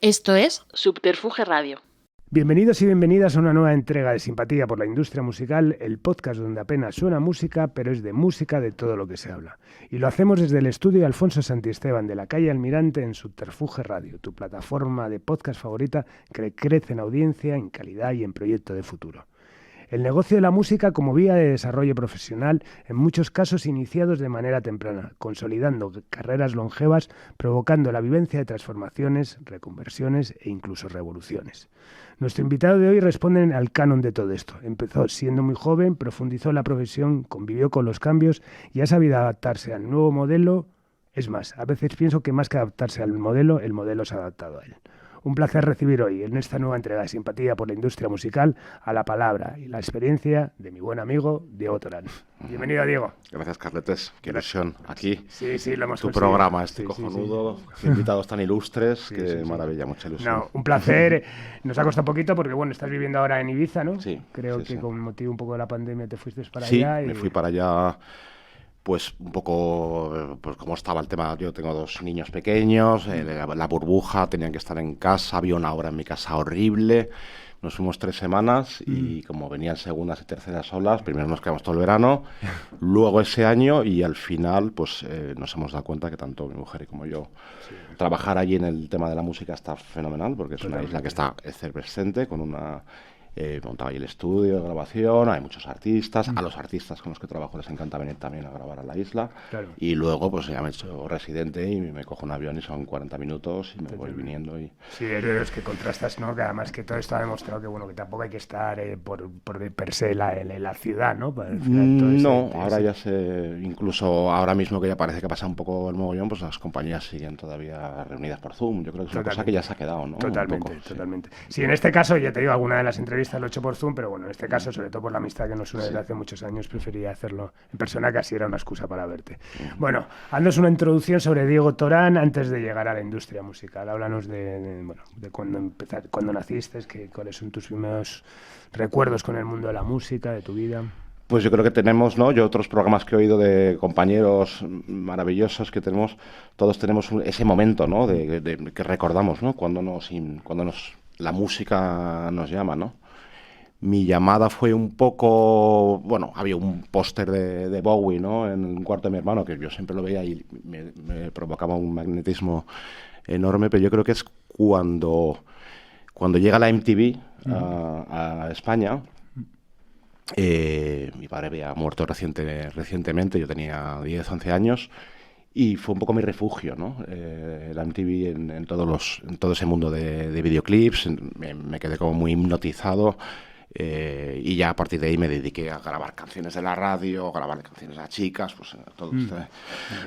Esto es Subterfuge Radio. Bienvenidos y bienvenidas a una nueva entrega de Simpatía por la Industria Musical, el podcast donde apenas suena música, pero es de música de todo lo que se habla. Y lo hacemos desde el estudio de Alfonso Santisteban de la calle Almirante en Subterfuge Radio, tu plataforma de podcast favorita que crece en audiencia, en calidad y en proyecto de futuro. El negocio de la música como vía de desarrollo profesional, en muchos casos iniciados de manera temprana, consolidando carreras longevas, provocando la vivencia de transformaciones, reconversiones e incluso revoluciones. Nuestro invitado de hoy responde al canon de todo esto. Empezó siendo muy joven, profundizó en la profesión, convivió con los cambios y ha sabido adaptarse al nuevo modelo. Es más, a veces pienso que más que adaptarse al modelo, el modelo se ha adaptado a él. Un placer recibir hoy, en esta nueva entrega de Simpatía por la Industria Musical, a la palabra y la experiencia de mi buen amigo Diego Torán. Bienvenido, Diego. Gracias, Carletes. Qué ilusión aquí. Sí, lo hemos tu conseguido. Programa, cojonudo, sí. Invitados tan ilustres, qué maravilla, mucha ilusión. No, un placer. Nos ha costado poquito porque, bueno, estás viviendo ahora en Ibiza, ¿no? Sí. Creo que con motivo un poco de la pandemia te fuiste para allá. Sí, me fui para allá. Pues un poco, pues como estaba el tema, yo tengo 2 niños pequeños, la burbuja, tenían que estar en casa, había una obra en mi casa horrible, nos fuimos 3 semanas y como venían segundas y terceras olas, primero nos quedamos todo el verano, luego ese año y al final pues nos hemos dado cuenta que tanto mi mujer y como yo, trabajar allí en el tema de la música está fenomenal, porque es una isla que está efervescente, con una... montaba ahí el estudio de grabación, hay muchos artistas, a los artistas con los que trabajo les encanta venir también a grabar a la isla, y luego pues ya me he hecho residente y me cojo un avión y son 40 minutos y me voy viniendo. Sí, es que contrastas, ¿no? Que además que todo esto ha demostrado que bueno, que tampoco hay que estar por per se la ciudad, ¿no? Ahora ya sé, incluso ahora mismo que ya parece que pasa un poco el mogollón, pues las compañías siguen todavía reunidas por Zoom, yo creo que es una cosa que ya se ha quedado, ¿no? Totalmente. Sí, en este caso, ya te digo, alguna de las entrevistas lo he hecho por Zoom, pero bueno, en este caso, sobre todo por la amistad que nos une desde hace muchos años, prefería hacerlo en persona, que así era una excusa para verte. Bueno, haznos una introducción sobre Diego Torán antes de llegar a la industria musical. Háblanos de cuando naciste, cuáles son tus primeros recuerdos con el mundo de la música, de tu vida. Pues yo creo que tenemos, ¿no? Yo otros programas que he oído de compañeros maravillosos que tenemos, todos tenemos ese momento, ¿no? De que recordamos, ¿no? Cuando la música nos llama, ¿no? Mi llamada fue un poco... Bueno, había un póster de Bowie, ¿no? En un cuarto de mi hermano, que yo siempre lo veía y me provocaba un magnetismo enorme, pero yo creo que es cuando llega la MTV a España. Mi padre había muerto recientemente, yo tenía 10, 11 años, y fue un poco mi refugio, ¿no? La MTV en todo ese mundo de videoclips, me quedé como muy hipnotizado. Y ya a partir de ahí me dediqué a grabar canciones de la radio, a grabar canciones a chicas, pues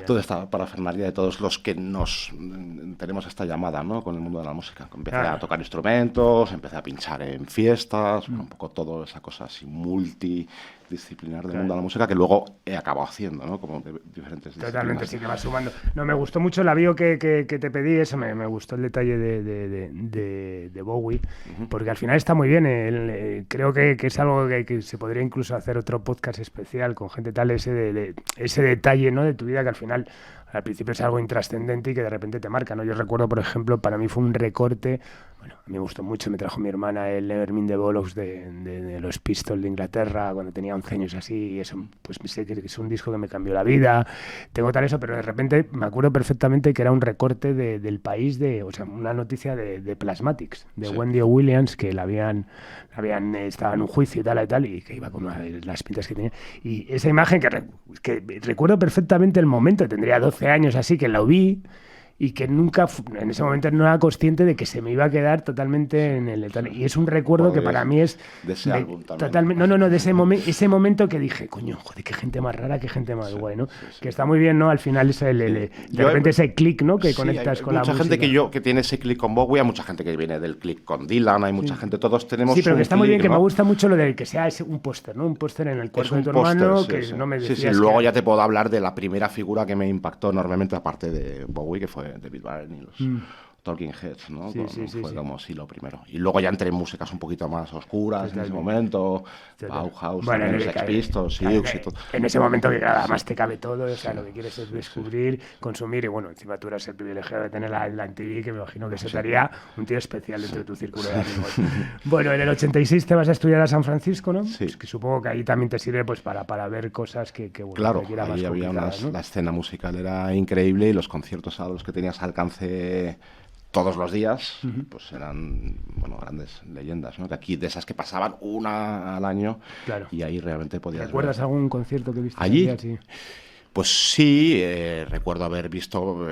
toda esta parafernalia de todos los que tenemos esta llamada, ¿no? Con el mundo de la música. Empecé a tocar instrumentos, empecé a pinchar en fiestas, un poco toda esa cosa así multidisciplinar del mundo de la música que luego he acabado haciendo, ¿no? Como de diferentes disciplinas. Totalmente, sí que vas sumando. No, me gustó mucho la bio que te pedí, eso me gustó el detalle de Bowie, porque al final está muy bien. Creo que es algo que se podría incluso hacer otro podcast especial con gente tal, ese detalle, ¿no? De tu vida que al final, al principio es algo intrascendente y que de repente te marca, ¿no? Yo recuerdo, por ejemplo, para mí fue un recorte, bueno, a mí me gustó mucho, me trajo mi hermana el Nevermind the Bollocks de los Pistols de Inglaterra cuando tenía 11 años así, y eso, pues sé que es un disco que me cambió la vida, tengo tal eso, pero de repente me acuerdo perfectamente que era un recorte del país, o sea, una noticia de Plasmatics, de Wendy Williams, que estaba en un juicio y tal, y que iba con las pintas que tenía, y esa imagen que recuerdo perfectamente el momento, tendría 12 años así, que la vi, y que nunca, en ese momento no era consciente de que se me iba a quedar totalmente en el letal. Y es un recuerdo que para mí es... De ese álbum también. Totalmente, de ese momento que dije, coño, joder, qué gente más rara, qué gente más guay, ¿no? Que está muy bien, ¿no? Al final es de repente ese click, ¿no? Que conectas con la música. Hay mucha gente que tiene ese click con Bowie, hay mucha gente que viene del click con Dylan, hay mucha gente, todos tenemos. Sí, pero que está muy bien, ¿no? Que me gusta mucho lo de que sea un póster, ¿no? Un póster en el cuarto de tu hermano, que no me decías. Luego ya te puedo hablar de la primera figura que me impactó enormemente, aparte de Bowie, que fue David Byrne y Talking Heads, ¿no? Sí, Fue como sí lo primero. Y luego ya entré en músicas un poquito más oscuras en ese momento, Bauhaus, bueno, Sex Pistols, Siouxsie y todo. En ese momento que además te cabe todo, o sea, lo que quieres es descubrir, consumir, y bueno, encima tú eras el privilegiado de tener la MTV, que me imagino que se te haría un tío especial dentro de tu círculo de amigos. Bueno, en el 86 te vas a estudiar a San Francisco, ¿no? Sí. Pues que supongo que ahí también te sirve pues para ver cosas que bueno, claro, que ahí había ¿no? la escena musical era increíble y los conciertos a los que tenías alcance todos los días, pues eran, bueno, grandes leyendas, ¿no? Que aquí, de esas que pasaban una al año, claro. Y ahí realmente podías ¿Recuerdas algún concierto que viste allí? Día? Sí. Pues sí, recuerdo haber visto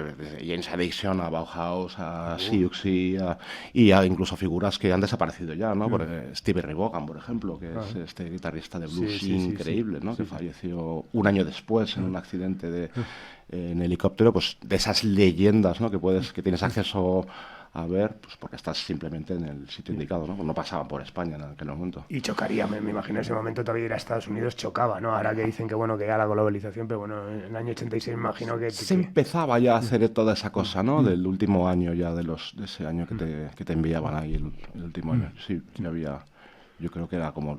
James Addiction, a Bauhaus, a Siouxsie, y a incluso figuras que han desaparecido ya, ¿no? Stevie Ray Vaughan, por ejemplo, que es este guitarrista de blues increíble, ¿no? Que falleció un año después en un accidente en helicóptero, pues de esas leyendas, ¿no? Que tienes acceso a ver, pues porque estás simplemente en el sitio indicado, ¿no? Pues no pasaban por España en aquel momento. Y chocaría, me imagino en ese momento todavía ir a Estados Unidos chocaba, ¿no? Ahora que dicen que bueno, que ya la globalización, pero bueno, en el año 86 me imagino que... Se empezaba ya a hacer toda esa cosa, ¿no? Del último año ya, de ese año que te enviaban ahí el último año. Sí, había... Yo creo que era como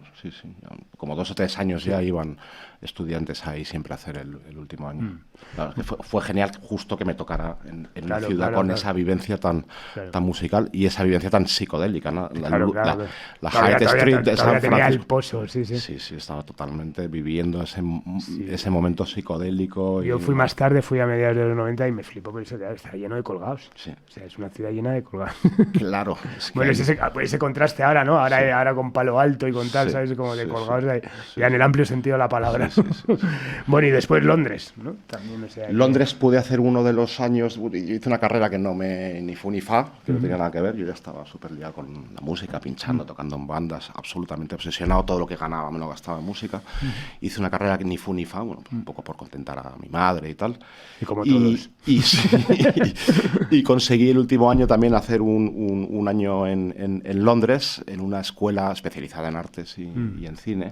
2 o 3 años ya iban estudiantes ahí siempre a hacer el último año. Claro, que fue genial justo que me tocara en una ciudad con esa vivencia tan musical y esa vivencia tan psicodélica, ¿no? La High Street de San Francisco. El pozo, sí. Sí, estaba totalmente viviendo ese momento psicodélico. Yo fui más tarde, fui a mediados de los 90 y me flipó por eso, está lleno de colgados. Sí. O sea, es una ciudad llena de colgados. Claro. Es que bueno, ese contraste ahora, ¿no? Ahora con Palo Alto y con tal, ¿sabes? Como de colgados, ya en el amplio sentido de la palabra. Bueno, y después Londres, ¿no? También, o sea, Londres pude hacer uno de los años, yo hice una carrera que ni fu ni fa, que no tenía nada que ver, yo ya estaba súper liado con la música, pinchando, tocando en bandas, absolutamente obsesionado, todo lo que ganaba me lo gastaba en música. Hice una carrera que ni fu ni fa, bueno, un poco por contentar a mi madre y tal. Y como todos. Y conseguí el último año también hacer un año en Londres, en una escuela especializada en artes y en cine.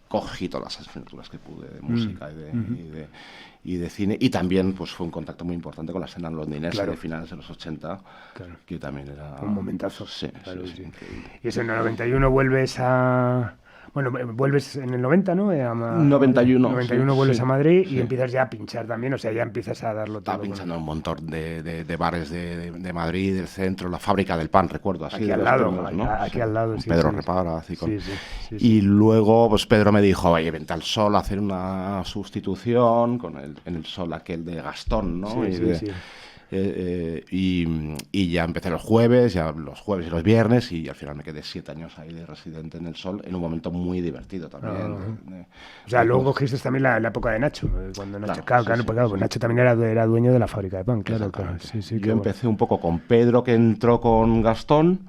Cogí todas las asignaturas que pude de música y de cine, y también pues fue un contacto muy importante con la escena londinense de finales de los 80, que también era un momentazo. Sí. Y eso en el 91 vuelves a... Bueno, vuelves en el 90, ¿no? 91 vuelves a Madrid y empiezas ya a pinchar también, o sea, ya empiezas a darlo todo. Estaba pinchando en un montón de bares de Madrid, del centro, la Fábrica del Pan, recuerdo, así. Aquí al lado, ¿no? Aquí al lado, sí. Pedro Repara, así con... Y luego, pues Pedro me dijo, oye, vente al Sol a hacer una sustitución en el Sol aquel de Gastón, ¿no? Sí. Y ya empecé los jueves y los viernes, y al final me quedé 7 años ahí de residente en el Sol, en un momento muy divertido también. O sea, luego cogiste también la época de Nacho, cuando Nacho, pues Nacho también era dueño de la Fábrica de Pan, claro. Yo empecé un poco con Pedro, que entró con Gastón,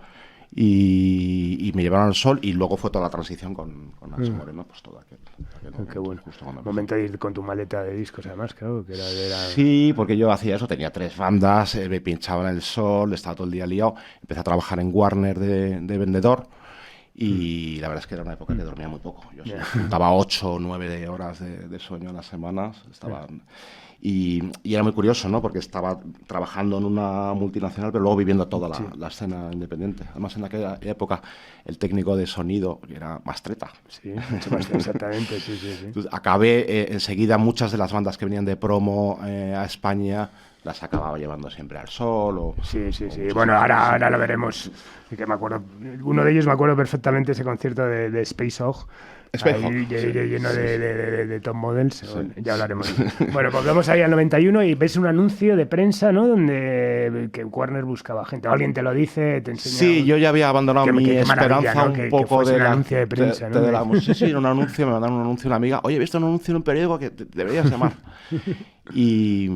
y me llevaron al Sol, y luego fue toda la transición con Nacho Moreno, pues todo aquel qué bueno. Momento de ir con tu maleta de discos, además, claro, que era... Sí, porque yo hacía eso, tenía 3 bandas, me pinchaba en el Sol, estaba todo el día liado, empecé a trabajar en Warner de vendedor, y la verdad es que era una época que dormía muy poco. Yo juntaba 8 o 9 horas de sueño a las semanas, y era muy curioso, ¿no? Porque estaba trabajando en una multinacional, pero luego viviendo toda la escena independiente. Además, en aquella época, el técnico de sonido era Mastretta. Sí, mucho más, exactamente, sí. Entonces, acabé enseguida, muchas de las bandas que venían de promo a España las acababa llevando siempre al Sol. Sí. Bueno, ahora lo veremos. Que me acuerdo, uno de ellos me acuerdo perfectamente ese concierto de Space Hog. Lleno de top models, ya hablaremos. Bueno, volvemos ahí al 91 y ves un anuncio de prensa, ¿no? Donde que Warner buscaba gente. Alguien te lo dice, te enseña... Sí, yo ya había abandonado mi esperanza, ¿no? un poco de la... anuncio de prensa, ¿no? Sí, era un anuncio, me mandaron un anuncio una amiga. Oye, he visto un anuncio en un periódico que deberías llamar. Y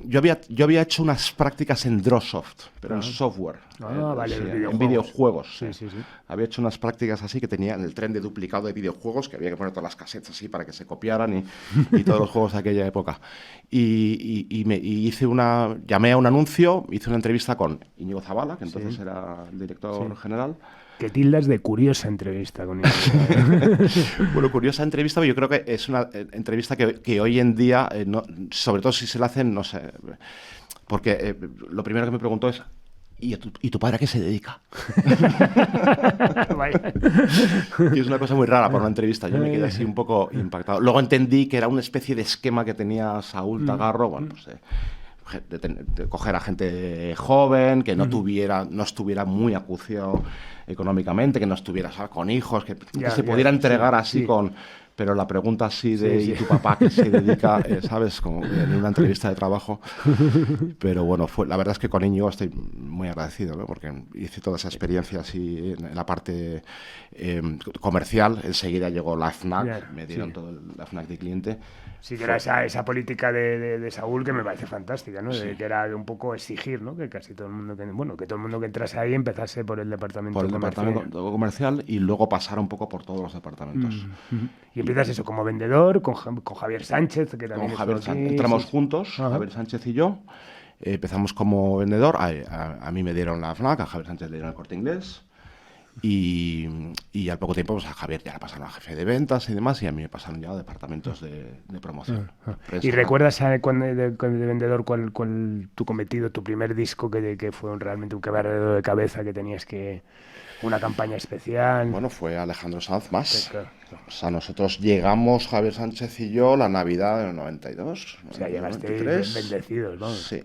yo había hecho unas prácticas en Drawsoft, pero en software. Vale, en videojuegos. Sí. Había hecho unas prácticas así, que tenía en el tren de duplicado de videojuegos, que había que poner todas las casetas así para que se copiaran y todos los juegos de aquella época. Y llamé a un anuncio, hice una entrevista con Íñigo Zabala, que entonces era el director general. Que tildas de curiosa entrevista con Íñigo. Bueno, curiosa entrevista, pero yo creo que es una entrevista que hoy en día, sobre todo si se la hacen, no sé, porque lo primero que me preguntó es: ¿y tu padre a qué se dedica? Vaya. Y es una cosa muy rara para una entrevista. Yo me quedé así un poco impactado. Luego entendí que era una especie de esquema que tenía Saúl Tagarro, bueno, pues de coger a gente joven, que no estuviera muy acuciado económicamente, que no estuviera, ¿sabes?, con hijos, que se pudiera entregar así con... Pero la pregunta así de ¿y tu papá qué se dedica? ¿Sabes? Como en una entrevista de trabajo. Pero bueno, la verdad es que con Íñigo estoy muy agradecido, ¿no? Porque hice toda esa experiencia así en la parte comercial. Enseguida llegó la FNAC, me dieron todo la FNAC de cliente. Sí, que era esa política de Saúl que me parece fantástica, ¿no? Que era un poco exigir, ¿no? Que casi todo el mundo que todo el mundo que entrase ahí empezase por el departamento comercial. Departamento comercial y luego pasar un poco por todos los departamentos. Y empiezas eso como vendedor con Javier Sánchez, que también entramos juntos, Javier Sánchez y yo. Empezamos como vendedor. A mí me dieron la FNAC, a Javier Sánchez le dieron el Corte Inglés. Y al poco tiempo pues a Javier ya le pasaron a jefe de ventas y demás, y a mí me pasaron ya a departamentos de promoción. ¿Y recuerdas de vendedor cuál tu cometido, tu primer disco que fue realmente un quebradero de cabeza, que tenías una campaña especial? Bueno, fue Alejandro Sanz más. Claro. O sea, nosotros llegamos, Javier Sánchez y yo, la Navidad del 92. O sea, llegasteis bendecidos, ¿no? Sí.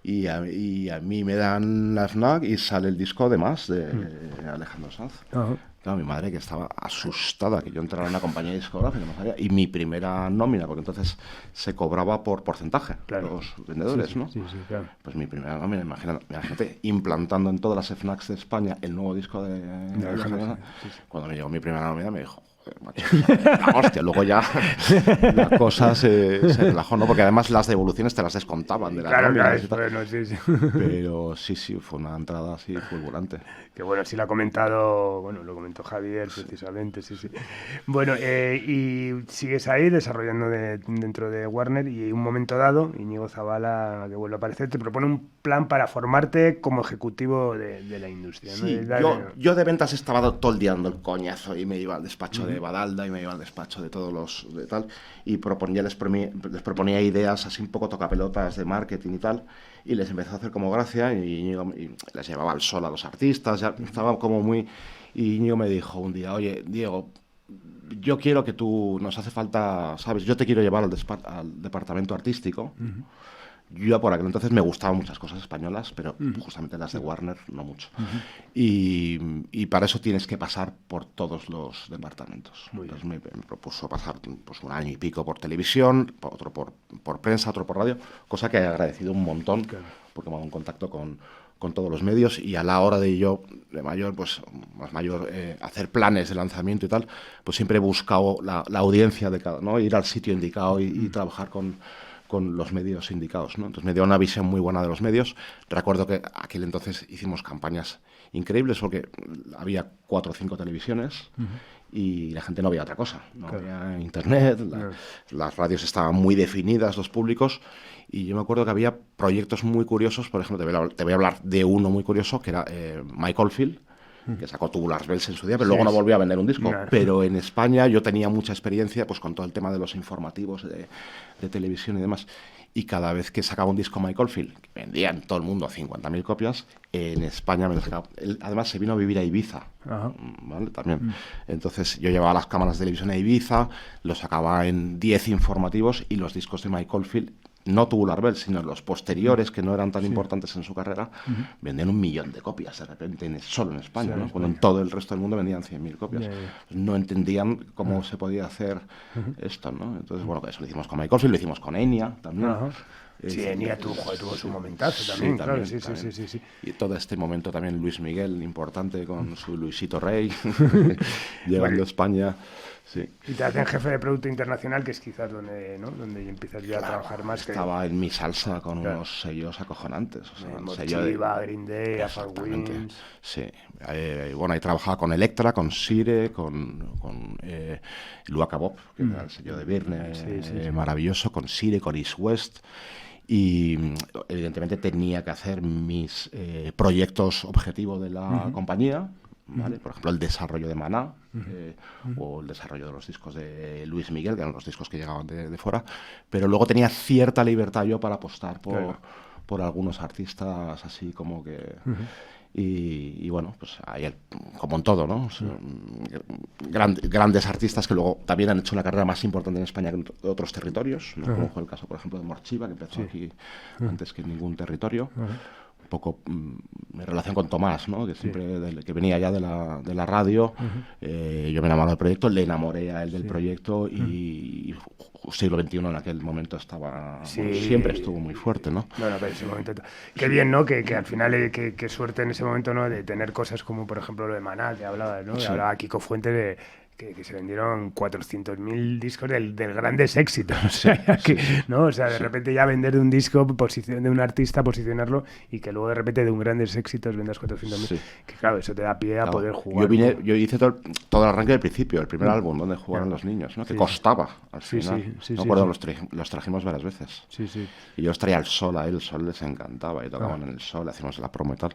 Y a mí me dan la FNAC y sale el disco de Alejandro Sanz. Claro, mi madre, que estaba asustada que yo entrara en una compañía discográfica, no sabía. Y mi primera nómina, porque entonces se cobraba por porcentaje, los vendedores, ¿no? Sí, claro. Pues mi primera nómina, imagínate, implantando en todas las FNACs de España el nuevo disco de Alejandro Sanz. Cuando me llegó mi primera nómina me dijo, macho, hostia, luego ya la cosa se relajó, ¿no? Porque además las devoluciones te las descontaban de las nóminas y tal. Bueno, sí. Pero sí, fue una entrada así fulgurante. Que bueno, sí lo comentó Javier precisamente, sí. Bueno, y sigues ahí desarrollando dentro de Warner, y un momento dado, Íñigo Zabala, que vuelve a aparecer, te propone un plan para formarte como ejecutivo de la industria, ¿no? Sí, yo de ventas estaba todo el día dando el coñazo y me iba al despacho de Badalda y me iba al despacho de todos los de tal, y les proponía ideas así un poco tocapelotas de marketing y tal, y les empezó a hacer como gracia, y les llevaba al sol a los artistas, ya estaba como muy... Y Íñigo me dijo un día, oye, Diego, yo quiero que nos hace falta, ¿sabes? Yo te quiero llevar al departamento artístico. Yo por aquel entonces me gustaban muchas cosas españolas, pero justamente las de Warner no mucho. Y para eso tienes que pasar por todos los departamentos. Entonces me propuso pasar pues, 1 año y pico por televisión, otro por prensa, otro por radio, cosa que he agradecido un montón, porque me ha dado en contacto con todos los medios, y a la hora de hacer planes de lanzamiento y tal, pues siempre he buscado la audiencia de cada, ¿no? Ir al sitio indicado y trabajar con los medios indicados, ¿no? Entonces me dio una visión muy buena de los medios. Recuerdo que aquel entonces hicimos campañas increíbles porque había 4 o 5 televisiones y la gente no veía otra cosa. No había internet, las radios estaban muy definidas, los públicos, y yo me acuerdo que había proyectos muy curiosos. Por ejemplo, te voy a hablar de uno muy curioso, que era Mike Oldfield, que sacó Tubular Bells en su día, pero luego no volvió a vender un disco. Pero en España yo tenía mucha experiencia pues con todo el tema de los informativos de televisión y demás. Y cada vez que sacaba un disco Mike Oldfield, que vendía en todo el mundo 50.000 copias, en España me lo sacaba. Él, además, se vino a vivir a Ibiza, ¿vale? También. Entonces yo llevaba las cámaras de televisión a Ibiza, lo sacaba en 10 informativos, y los discos de Mike Oldfield, no Tubular Bells, sino los posteriores, que no eran tan importantes en su carrera, vendían 1 millón de copias de repente, solo en España, ¿no? Cuando en todo el resto del mundo vendían 100.000 copias. No entendían cómo se podía hacer esto, ¿no? Entonces, bueno, eso lo hicimos con Mike Oldfield, lo hicimos con Enya también. Sí, Enya tuvo su momentazo también, claro, sí. Y todo este momento también Luis Miguel, importante, con su Luisito Rey, llegando a España. Sí. Y te hacen jefe de producto internacional, que es quizás donde empiezas ya a trabajar más. Estaba en mi salsa con unos sellos acojonantes. O sea, Mochiva, Green Day, Afar Winds. Sí. Bueno, ahí trabajaba con Electra, con Sire, con Luaka Bob, que era el sello de Virne, maravilloso, con Sire, con East West. Y evidentemente tenía que hacer mis proyectos objetivo de la compañía, ¿vale? Por ejemplo, el desarrollo de Maná, o el desarrollo de los discos de Luis Miguel, que eran los discos que llegaban de fuera, pero luego tenía cierta libertad yo para apostar por algunos artistas así como que... Y bueno, pues ahí, como en todo, ¿no? Grandes artistas que luego también han hecho una carrera más importante en España que en otros territorios, ¿no? Como fue el caso, por ejemplo, de Morchiva, que empezó aquí antes que en ningún territorio. Un poco mi relación con Tomás, ¿no? Que siempre que venía ya de la radio, yo me enamoré del proyecto, le enamoré a él del proyecto y siglo XXI en aquel momento estaba siempre estuvo muy fuerte, ¿no? Bueno, pero ese momento qué bien, ¿no? Que al final qué suerte en ese momento, ¿no? De tener cosas como por ejemplo lo de Maná, que hablaba, ¿no? Hablaba Kiko Fuente de que se vendieron 400.000 discos del grandes éxitos, o sea, ¿no? O sea, de repente ya vender de un disco, de un artista, posicionarlo, y que luego de repente de un grandes éxitos vendas 400.000, que claro, eso te da pie a poder jugar. Yo hice todo el arranque del principio, el primer álbum donde jugaron los niños, ¿no? Que costaba al final. Me acuerdo, los trajimos varias veces. Y yo los traía al Sol, a él el Sol les encantaba, y tocaban en el Sol, hacíamos la promo y tal.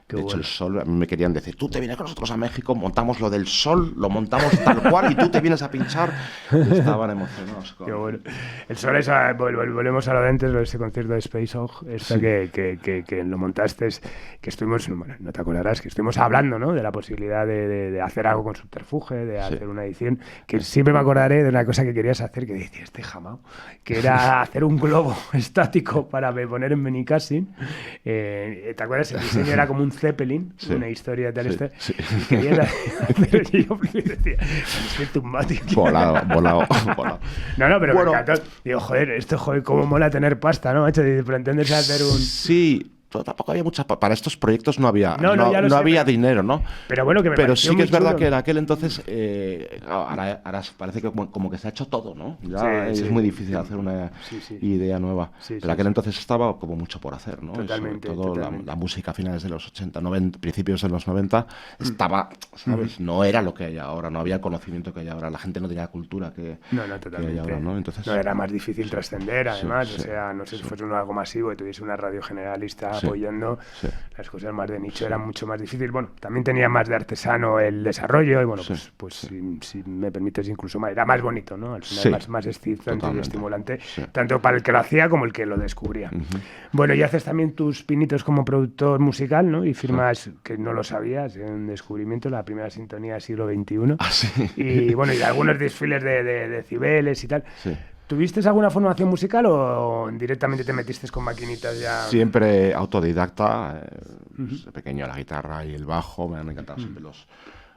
De hecho, el Sol, a mí me querían decir, tú te vienes con nosotros a México, montamos lo del Sol, lo montamos tal cual y tú te vienes a pinchar. Estaban emocionados. Qué bueno. El Sol es, volvemos a lo de antes, ese concierto de Space Hog, que lo montaste, que estuvimos, bueno, no te acordarás, que estuvimos hablando, ¿no? De la posibilidad de hacer algo con Subterfuge, de hacer una edición, que siempre me acordaré de una cosa que querías hacer, que decías, jamao, que era hacer un globo estático para poner en Benicassin. ¿Te acuerdas? El diseño era como un Zeppelin, una historia tal y querías hacer y yo decía, estoy tumbado, tío. Volado. No, pero bueno, me encantó. Digo, joder, cómo mola tener pasta, ¿no, macho? Y planteándose hacer un... Sí, tampoco había mucha... Para estos proyectos no había dinero, ¿no? Pero bueno, pero sí que es verdad que en aquel entonces ahora parece que como que se ha hecho todo, ¿no? Ya es muy difícil hacer una idea nueva. Pero aquel entonces estaba como mucho por hacer, ¿no? Totalmente. Sobre todo la música a finales de los 80, 90, principios de los 90 estaba, ¿sabes? No era lo que hay ahora, no había el conocimiento que hay ahora, la gente no tenía la cultura que hay ahora, ¿no? Entonces, no, era más difícil trascender, además, o sea, no sé si fuese algo masivo y tuviese una radio generalista apoyando, las cosas más de nicho eran mucho más difíciles. Bueno, también tenía más de artesano el desarrollo y bueno, pues si me permites incluso más, era más bonito, ¿no? Al final más excitante y estimulante, tanto para el que lo hacía como el que lo descubría. Bueno, y haces también tus pinitos como productor musical, ¿no? Y firmas, que no lo sabías, un descubrimiento, la primera sintonía del siglo XXI. Y bueno, y algunos desfiles de Cibeles y tal. ¿Tuviste alguna formación musical o directamente te metiste con maquinitas ya? Siempre autodidacta, desde pequeño la guitarra y el bajo, me han encantado siempre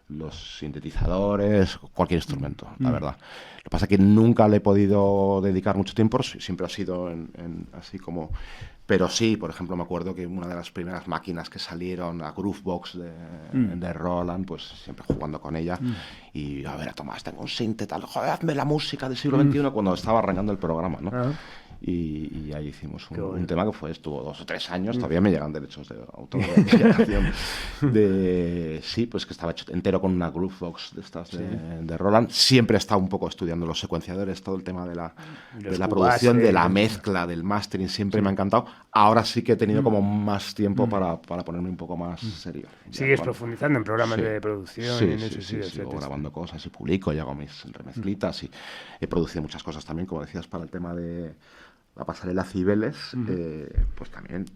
los sintetizadores, cualquier instrumento, la verdad. Lo que pasa es que nunca le he podido dedicar mucho tiempo, siempre ha sido así como... Pero sí, por ejemplo, me acuerdo que una de las primeras máquinas que salieron, la Groovebox de Roland, pues siempre jugando con ella. Y a ver, Tomás, tengo un synth tal, joder, hazme la música del siglo XXI cuando estaba arrancando el programa, ¿no? Y ahí hicimos un tema que estuvo 2 o 3 años, todavía me llegan derechos de autor sí, pues que estaba hecho entero con una Groovebox de estas de Roland. Siempre he estado un poco estudiando los secuenciadores, todo el tema de la producción, de la mezcla, del mastering, siempre me ha encantado. Ahora sí que he tenido como más tiempo para ponerme un poco más serio. ¿Sigues profundizando en programas de producción? Sigo grabando cosas y publico y hago mis remezclitas y he producido muchas cosas también, como decías, para el tema de la pasarela Cibeles, pues también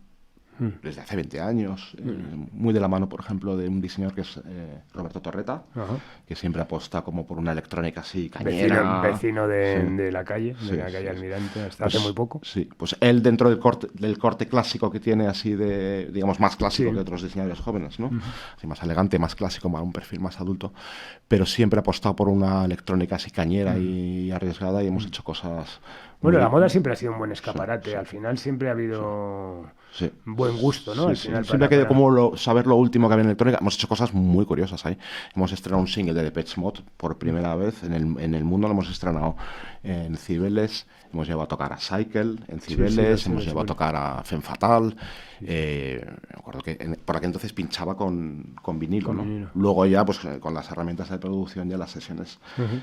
desde hace 20 años, muy de la mano, por ejemplo, de un diseñador que es Roberto Torreta, que siempre aposta como por una electrónica así cañera. Vecino de la calle, de la calle Almirante, hasta hace muy poco. Sí, pues él dentro del corte clásico que tiene, así de, digamos, más clásico que otros diseñadores jóvenes, ¿no? Así más elegante, más clásico, un perfil más adulto, pero siempre ha apostado por una electrónica así cañera y arriesgada, y hemos hecho cosas... Bueno, la moda siempre ha sido un buen escaparate, al final siempre ha habido buen gusto, ¿no? Al final siempre ha querido como saber lo último que había en electrónica. Hemos hecho cosas muy curiosas ahí. Hemos estrenado un single de Depeche Mode por primera vez en el mundo, lo hemos estrenado en Cibeles, hemos llevado a tocar a Cycle en Cibeles, hemos llevado a tocar a Femme Fatale. Me acuerdo que por aquel entonces pinchaba con vinilo, ¿no? Luego ya, pues con las herramientas de producción, ya las sesiones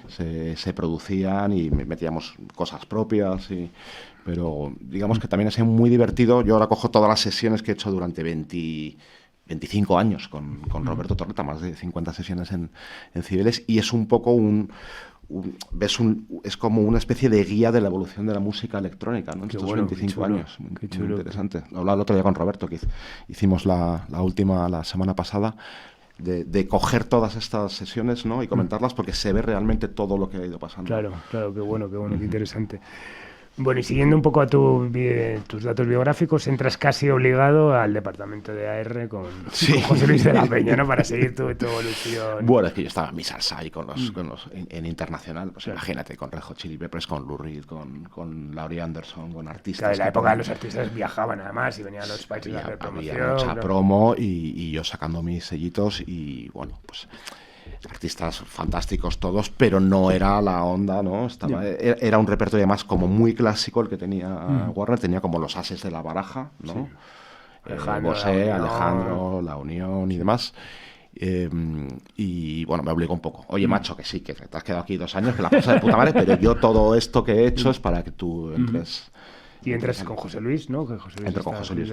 se producían y metíamos cosas propias. Pero digamos que también ha sido muy divertido. Yo ahora cojo todas las sesiones que he hecho durante 25 años con Roberto Torreta, más de 50 sesiones en Cibeles, y es un poco es como una especie de guía de la evolución de la música electrónica, ¿no? En estos 25 años. Muy interesante. Lo hablaba el otro día con Roberto, que hicimos la última la semana pasada, de coger todas estas sesiones, ¿no? Y comentarlas, porque se ve realmente todo lo que ha ido pasando. Claro, qué bueno, qué interesante. Bueno, y siguiendo un poco a tus datos biográficos, entras casi obligado al departamento de AR con José Luis de la Peña, ¿no? Para seguir tu evolución. Bueno, es que yo estaba en mi salsa ahí con los en internacional, pues imagínate, con Red Hot Chili Peppers, con Lou Reed, con Laurie Anderson, con artistas. Claro, en la época los artistas viajaban además y venían los países a hacer promoción. Había mucha promo y yo sacando mis sellitos y bueno, pues artistas fantásticos todos, pero no era la onda, ¿no? Era un repertorio más como muy clásico el que tenía Warner, tenía como los ases de la baraja, ¿no? Alejandro, La Unión y demás. Y bueno, me obligó un poco. Oye, macho, que sí, que te has quedado aquí 2 años, que la pasas de puta madre, pero yo todo esto que he hecho es para que tú entres... Y entras con José Luis, ¿no? Que José Luis Entro con José Luis.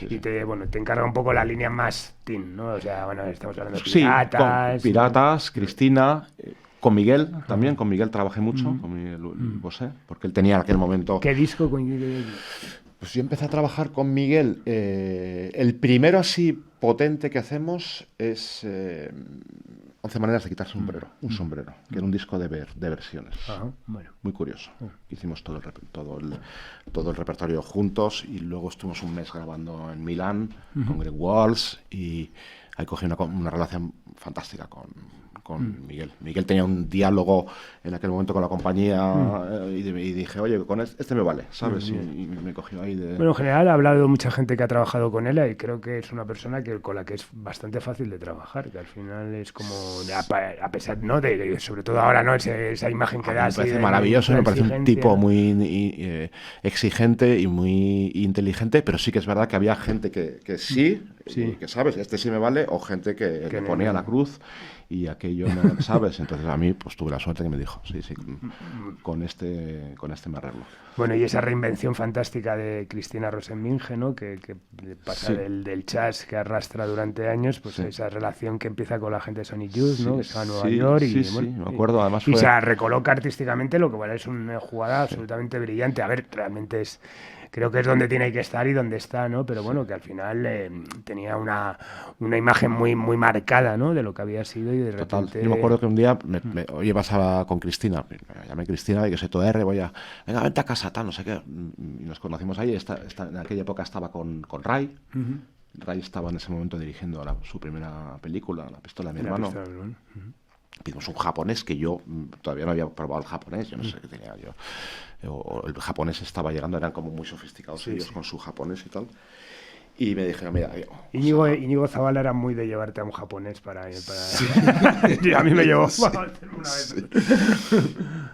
Y te encarga un poco la línea más teen, ¿no? O sea, bueno, estamos hablando de Piratas. Con Piratas, Cristina, con Miguel también. Con Miguel trabajé mucho, con Miguel Bosé, porque él tenía en aquel momento... ¿Qué disco? Pues yo empecé a trabajar con Miguel. El primero así potente que hacemos es 11 maneras de quitarse un sombrero, que era un disco de versiones. Bueno. Muy curioso. Hicimos todo el repertorio juntos y luego estuvimos un mes grabando en Milán con Greg Walls y ahí cogí una relación fantástica con Miguel. Miguel tenía un diálogo en aquel momento con la compañía y dije, oye, con este me vale, ¿sabes? Y me cogió ahí de... Bueno, en general ha hablado mucha gente que ha trabajado con él y creo que es una persona con la que es bastante fácil de trabajar, que al final es como, a pesar, ¿no? Sobre todo ahora, ¿no? Esa imagen que da. Me parece maravilloso, me parece un tipo muy exigente y muy inteligente, pero sí que es verdad que había gente que sí, que sabes, este sí me vale, o gente que le ponía la cruz y aquello no, ¿sabes? Entonces a mí pues tuve la suerte que me dijo, sí, con este me arreglo. Bueno, y esa reinvención fantástica de Cristina Rosenvinge, ¿no? Que pasa del jazz que arrastra durante años, pues esa relación que empieza con la gente de Sonic Youth, ¿no? Que se va a Nueva York me acuerdo, además y se recoloca artísticamente, lo que bueno, es una jugada absolutamente brillante. A ver, realmente creo que es donde tiene que estar y donde está, ¿no? Pero bueno, que al final tenía una imagen muy marcada, ¿no? De lo que había sido y de repente... Total. Yo me acuerdo que un día, oye, vas con Cristina, me llamé Cristina y que soy todo R, venga, vente a casa, tal, no sé qué. Y nos conocimos ahí, en aquella época estaba con Ray. Ray estaba en ese momento dirigiendo su primera película, La pistola de mi hermano. Pedimos un japonés que yo todavía no había probado el japonés, yo no sé qué tenía yo. O el japonés estaba llegando, eran como muy sofisticados ellos con su japonés y tal. Y me dijeron, mira... Íñigo Zabala era muy de llevarte a un japonés para... Sí. A mí me llevó una vez.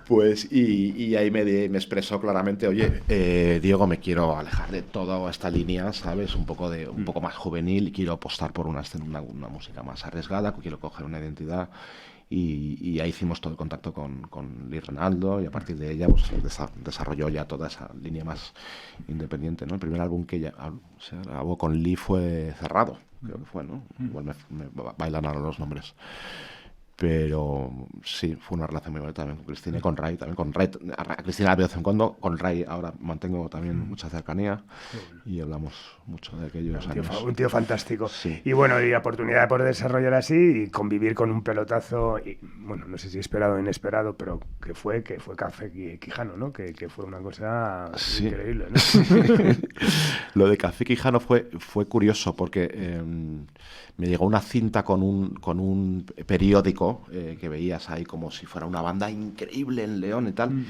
Pues, y ahí me expresó claramente, oye, Diego, me quiero alejar de toda esta línea, ¿sabes? Un poco más juvenil y quiero apostar por una música más arriesgada, quiero coger una identidad... Y ahí hicimos todo el contacto con Lee Ranaldo y a partir de ella pues, desarrolló ya toda esa línea más independiente, ¿no? El primer álbum que se grabó con Lee fue Cerrado, creo que fue, ¿no? Igual me bailan ahora los nombres. Pero sí, fue una relación muy bonita también con Cristina y con Ray. También con Ray, a Cristina la veo de vez en cuando, con Ray ahora mantengo también mucha cercanía y hablamos mucho de aquellos años. Un tío fantástico. Sí. Y bueno, y la oportunidad de poder desarrollar así y convivir con un pelotazo, y bueno, no sé si esperado o inesperado, pero que fue Café Quijano, ¿no? Que fue una cosa increíble, ¿no? Lo de Café Quijano fue curioso porque me llegó una cinta con un periódico que veías ahí como si fuera una banda increíble en León y tal.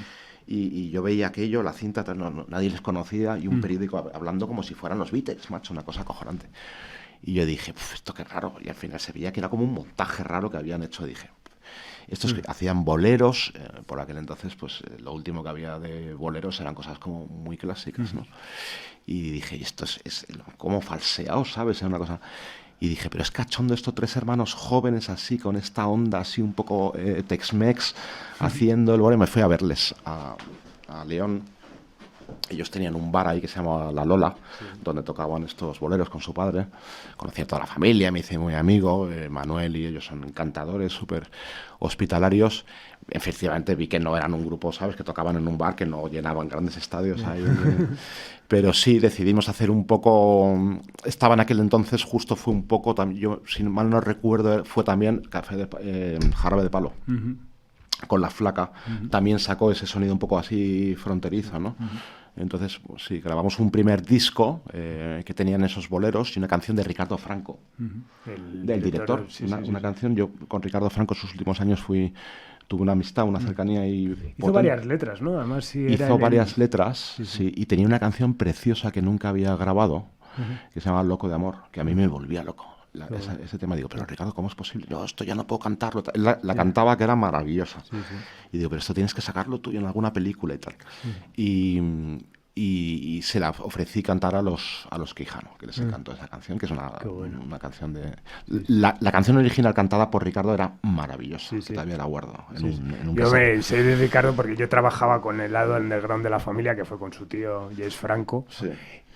Y yo veía aquello, la cinta, nadie les conocía, y un periódico hablando como si fueran los Beatles, macho, una cosa acojonante. Y yo dije, esto qué raro. Y al final se veía que era como un montaje raro que habían hecho. Dije, estos que hacían boleros, por aquel entonces, pues lo último que había de boleros eran cosas como muy clásicas, ¿no? Y dije, esto es como falseado, ¿sabes? Era una cosa... Y dije, pero es cachondo esto, 3 hermanos jóvenes así, con esta onda así un poco Tex-Mex, haciendo el bolero. Me fui a verles a León Ellos tenían un bar ahí que se llamaba La Lola, donde tocaban estos boleros con su padre. Conocí a toda la familia, me hice muy amigo, Manuel y ellos son encantadores, súper hospitalarios. Efectivamente vi que no eran un grupo, ¿sabes?, que tocaban en un bar, que no llenaban grandes estadios ahí. Pero sí decidimos hacer un poco... Estaba en aquel entonces, justo fue un poco, yo si mal no recuerdo, fue también Jarabe de Palo. Con La Flaca, también sacó ese sonido un poco así fronterizo, ¿no? Entonces, pues, sí, grabamos un primer disco que tenían esos boleros y una canción de Ricardo Franco, del director. Una canción, yo con Ricardo Franco en sus últimos años tuve una amistad, una cercanía y... Hizo varias letras, ¿no? Además, sí, hizo varias letras, sí, y tenía una canción preciosa que nunca había grabado, que se llama Loco de Amor, que a mí me volvía loco. Ese tema, digo, pero Ricardo, ¿cómo es posible? No, esto ya no puedo cantarlo. La cantaba, que era maravillosa. Y digo, pero esto tienes que sacarlo tú en alguna película y tal. Y se la ofrecí cantar a los Quijano, que les encantó esa canción, que es una canción de... La canción original cantada por Ricardo era maravillosa, que todavía la guardo. Yo me sé de Ricardo porque yo trabajaba con el lado underground de la familia, que fue con su tío Jess Franco.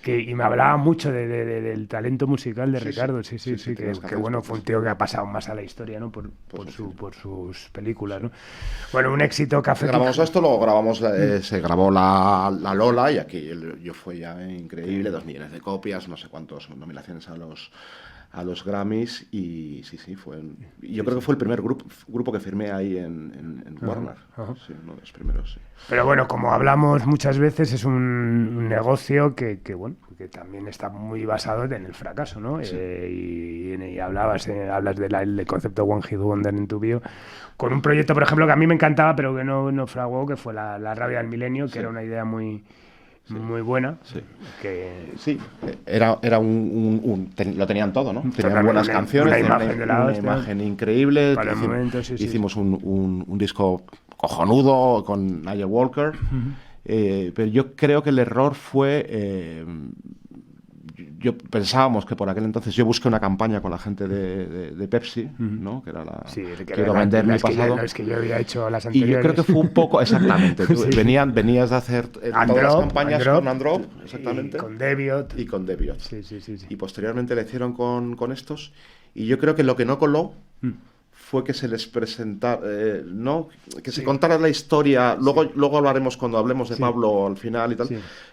Y me hablaba mucho del talento musical de Ricardo, que bueno, fue un tío que ha pasado más a la historia, ¿no? Por sus películas, ¿no? Bueno, un éxito Café Quijano. Grabamos esto, luego grabamos, se grabó la Lola, y aquí yo fue ya increíble, 2 millones de copias, no sé cuántas nominaciones a los Grammys, y yo creo que fue el primer grupo que firmé ahí en Warner. Sí, uno de los primeros, sí. Pero bueno, como hablamos muchas veces, es un negocio que también está muy basado en el fracaso, ¿no? Sí. Y hablas del concepto One Hit Wonder en tu bio, con un proyecto, por ejemplo, que a mí me encantaba, pero que no fraguó, que fue la Rabia del Milenio, que era una idea muy buena. Era lo tenían todo, ¿no? Tenían buenas canciones, una imagen increíble. Hicimos un disco cojonudo con Nigel Walker. Pero yo creo que el error fue... pensábamos que por aquel entonces yo busqué una campaña con la gente de Pepsi, ¿no? Que era quiero vender mi pasado. Es que yo había hecho las anteriores. Y yo creo que fue un poco, exactamente. Venías de hacer todas las campañas con Androp, exactamente. Y con Deviot. Sí. Y posteriormente le hicieron con estos. Y yo creo que lo que no coló fue que se les presentara, que se contara la historia, luego hablaremos cuando hablemos de Pablo al final y tal,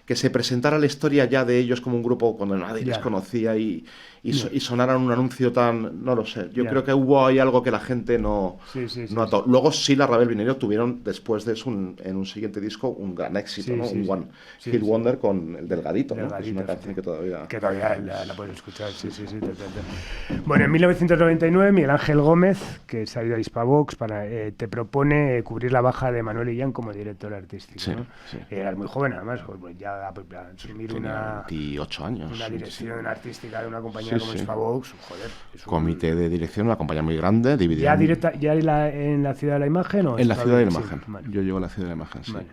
que se presentara la historia ya de ellos como un grupo cuando nadie les conocía y sonaran un anuncio tan, no lo sé, yo creo que hubo ahí algo que la gente no ató. Luego sí, la Rabia del Milenio tuvieron después de eso en un siguiente disco un gran éxito, ¿no? Un One Hit Wonder con el Delgadito, ¿no? Es una canción que todavía la puedes escuchar, Bueno, en 1999 Miguel Ángel Gómez, que se ha ido a Hispavox, te propone cubrir la baja de Manuel Illán como director artístico, ¿no? Eras muy joven, además, pues ya asumir tenía 28 años. Una dirección artística de una compañía como Hispavox, joder. Comité de dirección, una compañía muy grande, dividida. ¿Ya en la Ciudad de la Imagen? ¿O en la Ciudad de la Imagen. Vale. Yo llego a la Ciudad de la Imagen, Vale.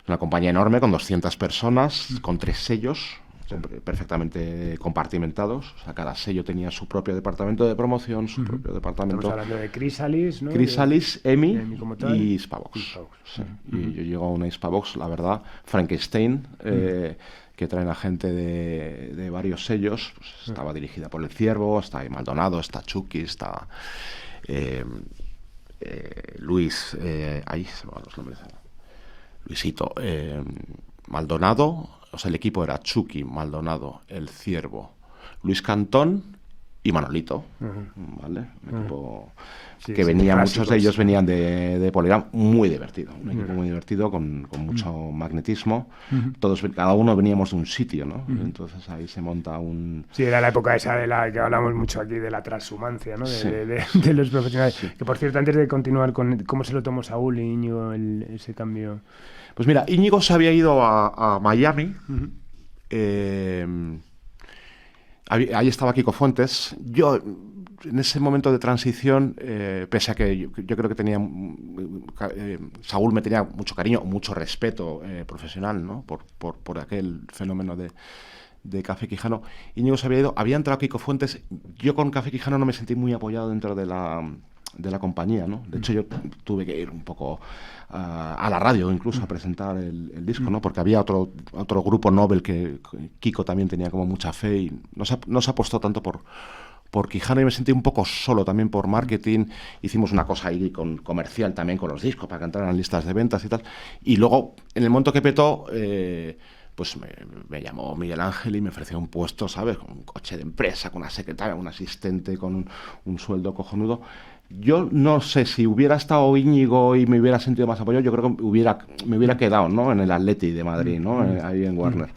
Una compañía enorme con 200 personas, con 3 sellos. Perfectamente compartimentados, o sea, cada sello tenía su propio departamento de promoción, su propio departamento. Estamos hablando de Chrysalis, ¿no? Chrysalis, EMI y Hispavox. Y yo llego a una Hispavox, la verdad, Frankenstein, que traen a gente de varios sellos. Pues estaba dirigida por El Ciervo, está ahí Maldonado, está Chucky, está Luis, ahí se me van los nombres. Luisito, Maldonado. O sea, el equipo era Chucky, Maldonado, El Ciervo, Luis Cantón y Manolito, ¿vale? Un equipo que venía, muchos de ellos venían de Polygram, muy divertido, un equipo muy divertido, con mucho magnetismo. Cada uno veníamos de un sitio, ¿no? Entonces ahí se monta un... Sí, era la época esa de la que hablamos mucho aquí, de la transhumancia, ¿no? De los profesionales. Que, por cierto, antes de continuar con cómo se lo tomó Saúl y Íñigo ese cambio... Pues mira, Íñigo se había ido a Miami. Ahí estaba Kiko Fuentes. Yo, en ese momento de transición, pese a que yo creo que tenía... Saúl me tenía mucho cariño, mucho respeto profesional, ¿no? Por aquel fenómeno de Café Quijano. Íñigo se había ido, había entrado Kiko Fuentes. Yo con Café Quijano no me sentí muy apoyado dentro de la de la compañía, ¿no? De hecho, yo tuve que ir un poco a la radio incluso a presentar el disco, ¿no? Porque había otro grupo Nobel que Kiko también tenía como mucha fe y no se apostó tanto por Quijano, y me sentí un poco solo también por marketing. Hicimos una cosa ahí comercial también con los discos para que entraran en listas de ventas y tal. Y luego, en el momento que petó, pues me llamó Miguel Ángel y me ofreció un puesto, ¿sabes? Con un coche de empresa, con una secretaria, un asistente, con un sueldo cojonudo. Yo no sé si hubiera estado Íñigo y me hubiera sentido más apoyo, yo creo que me hubiera quedado, ¿no? En el Atleti de Madrid, ¿no? Ahí en Warner.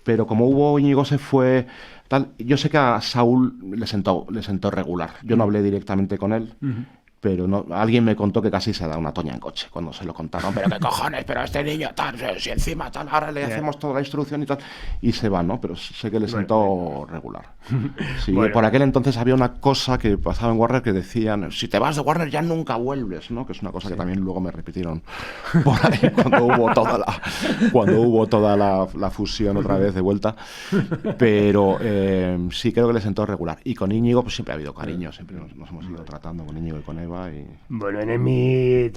Pero como Íñigo se fue, tal, yo sé que a Saúl le sentó regular. Yo no hablé directamente con él, pero alguien me contó que casi se da una toña en coche cuando se lo contaron. Pero qué cojones, pero este niño tal, si encima tal, ahora le hacemos toda la instrucción y tal. Y se va, ¿no? Pero sé que le sentó regular. Sí, bueno. Por aquel entonces había una cosa que pasaba en Warner que decían, si te vas de Warner ya nunca vuelves, ¿no? Que es una cosa que también luego me repitieron por ahí cuando hubo toda la fusión otra vez de vuelta. Pero sí creo que le sentó regular. Y con Íñigo pues siempre ha habido cariño, siempre nos hemos ido tratando con Íñigo y con Eva. Bueno, en EMI,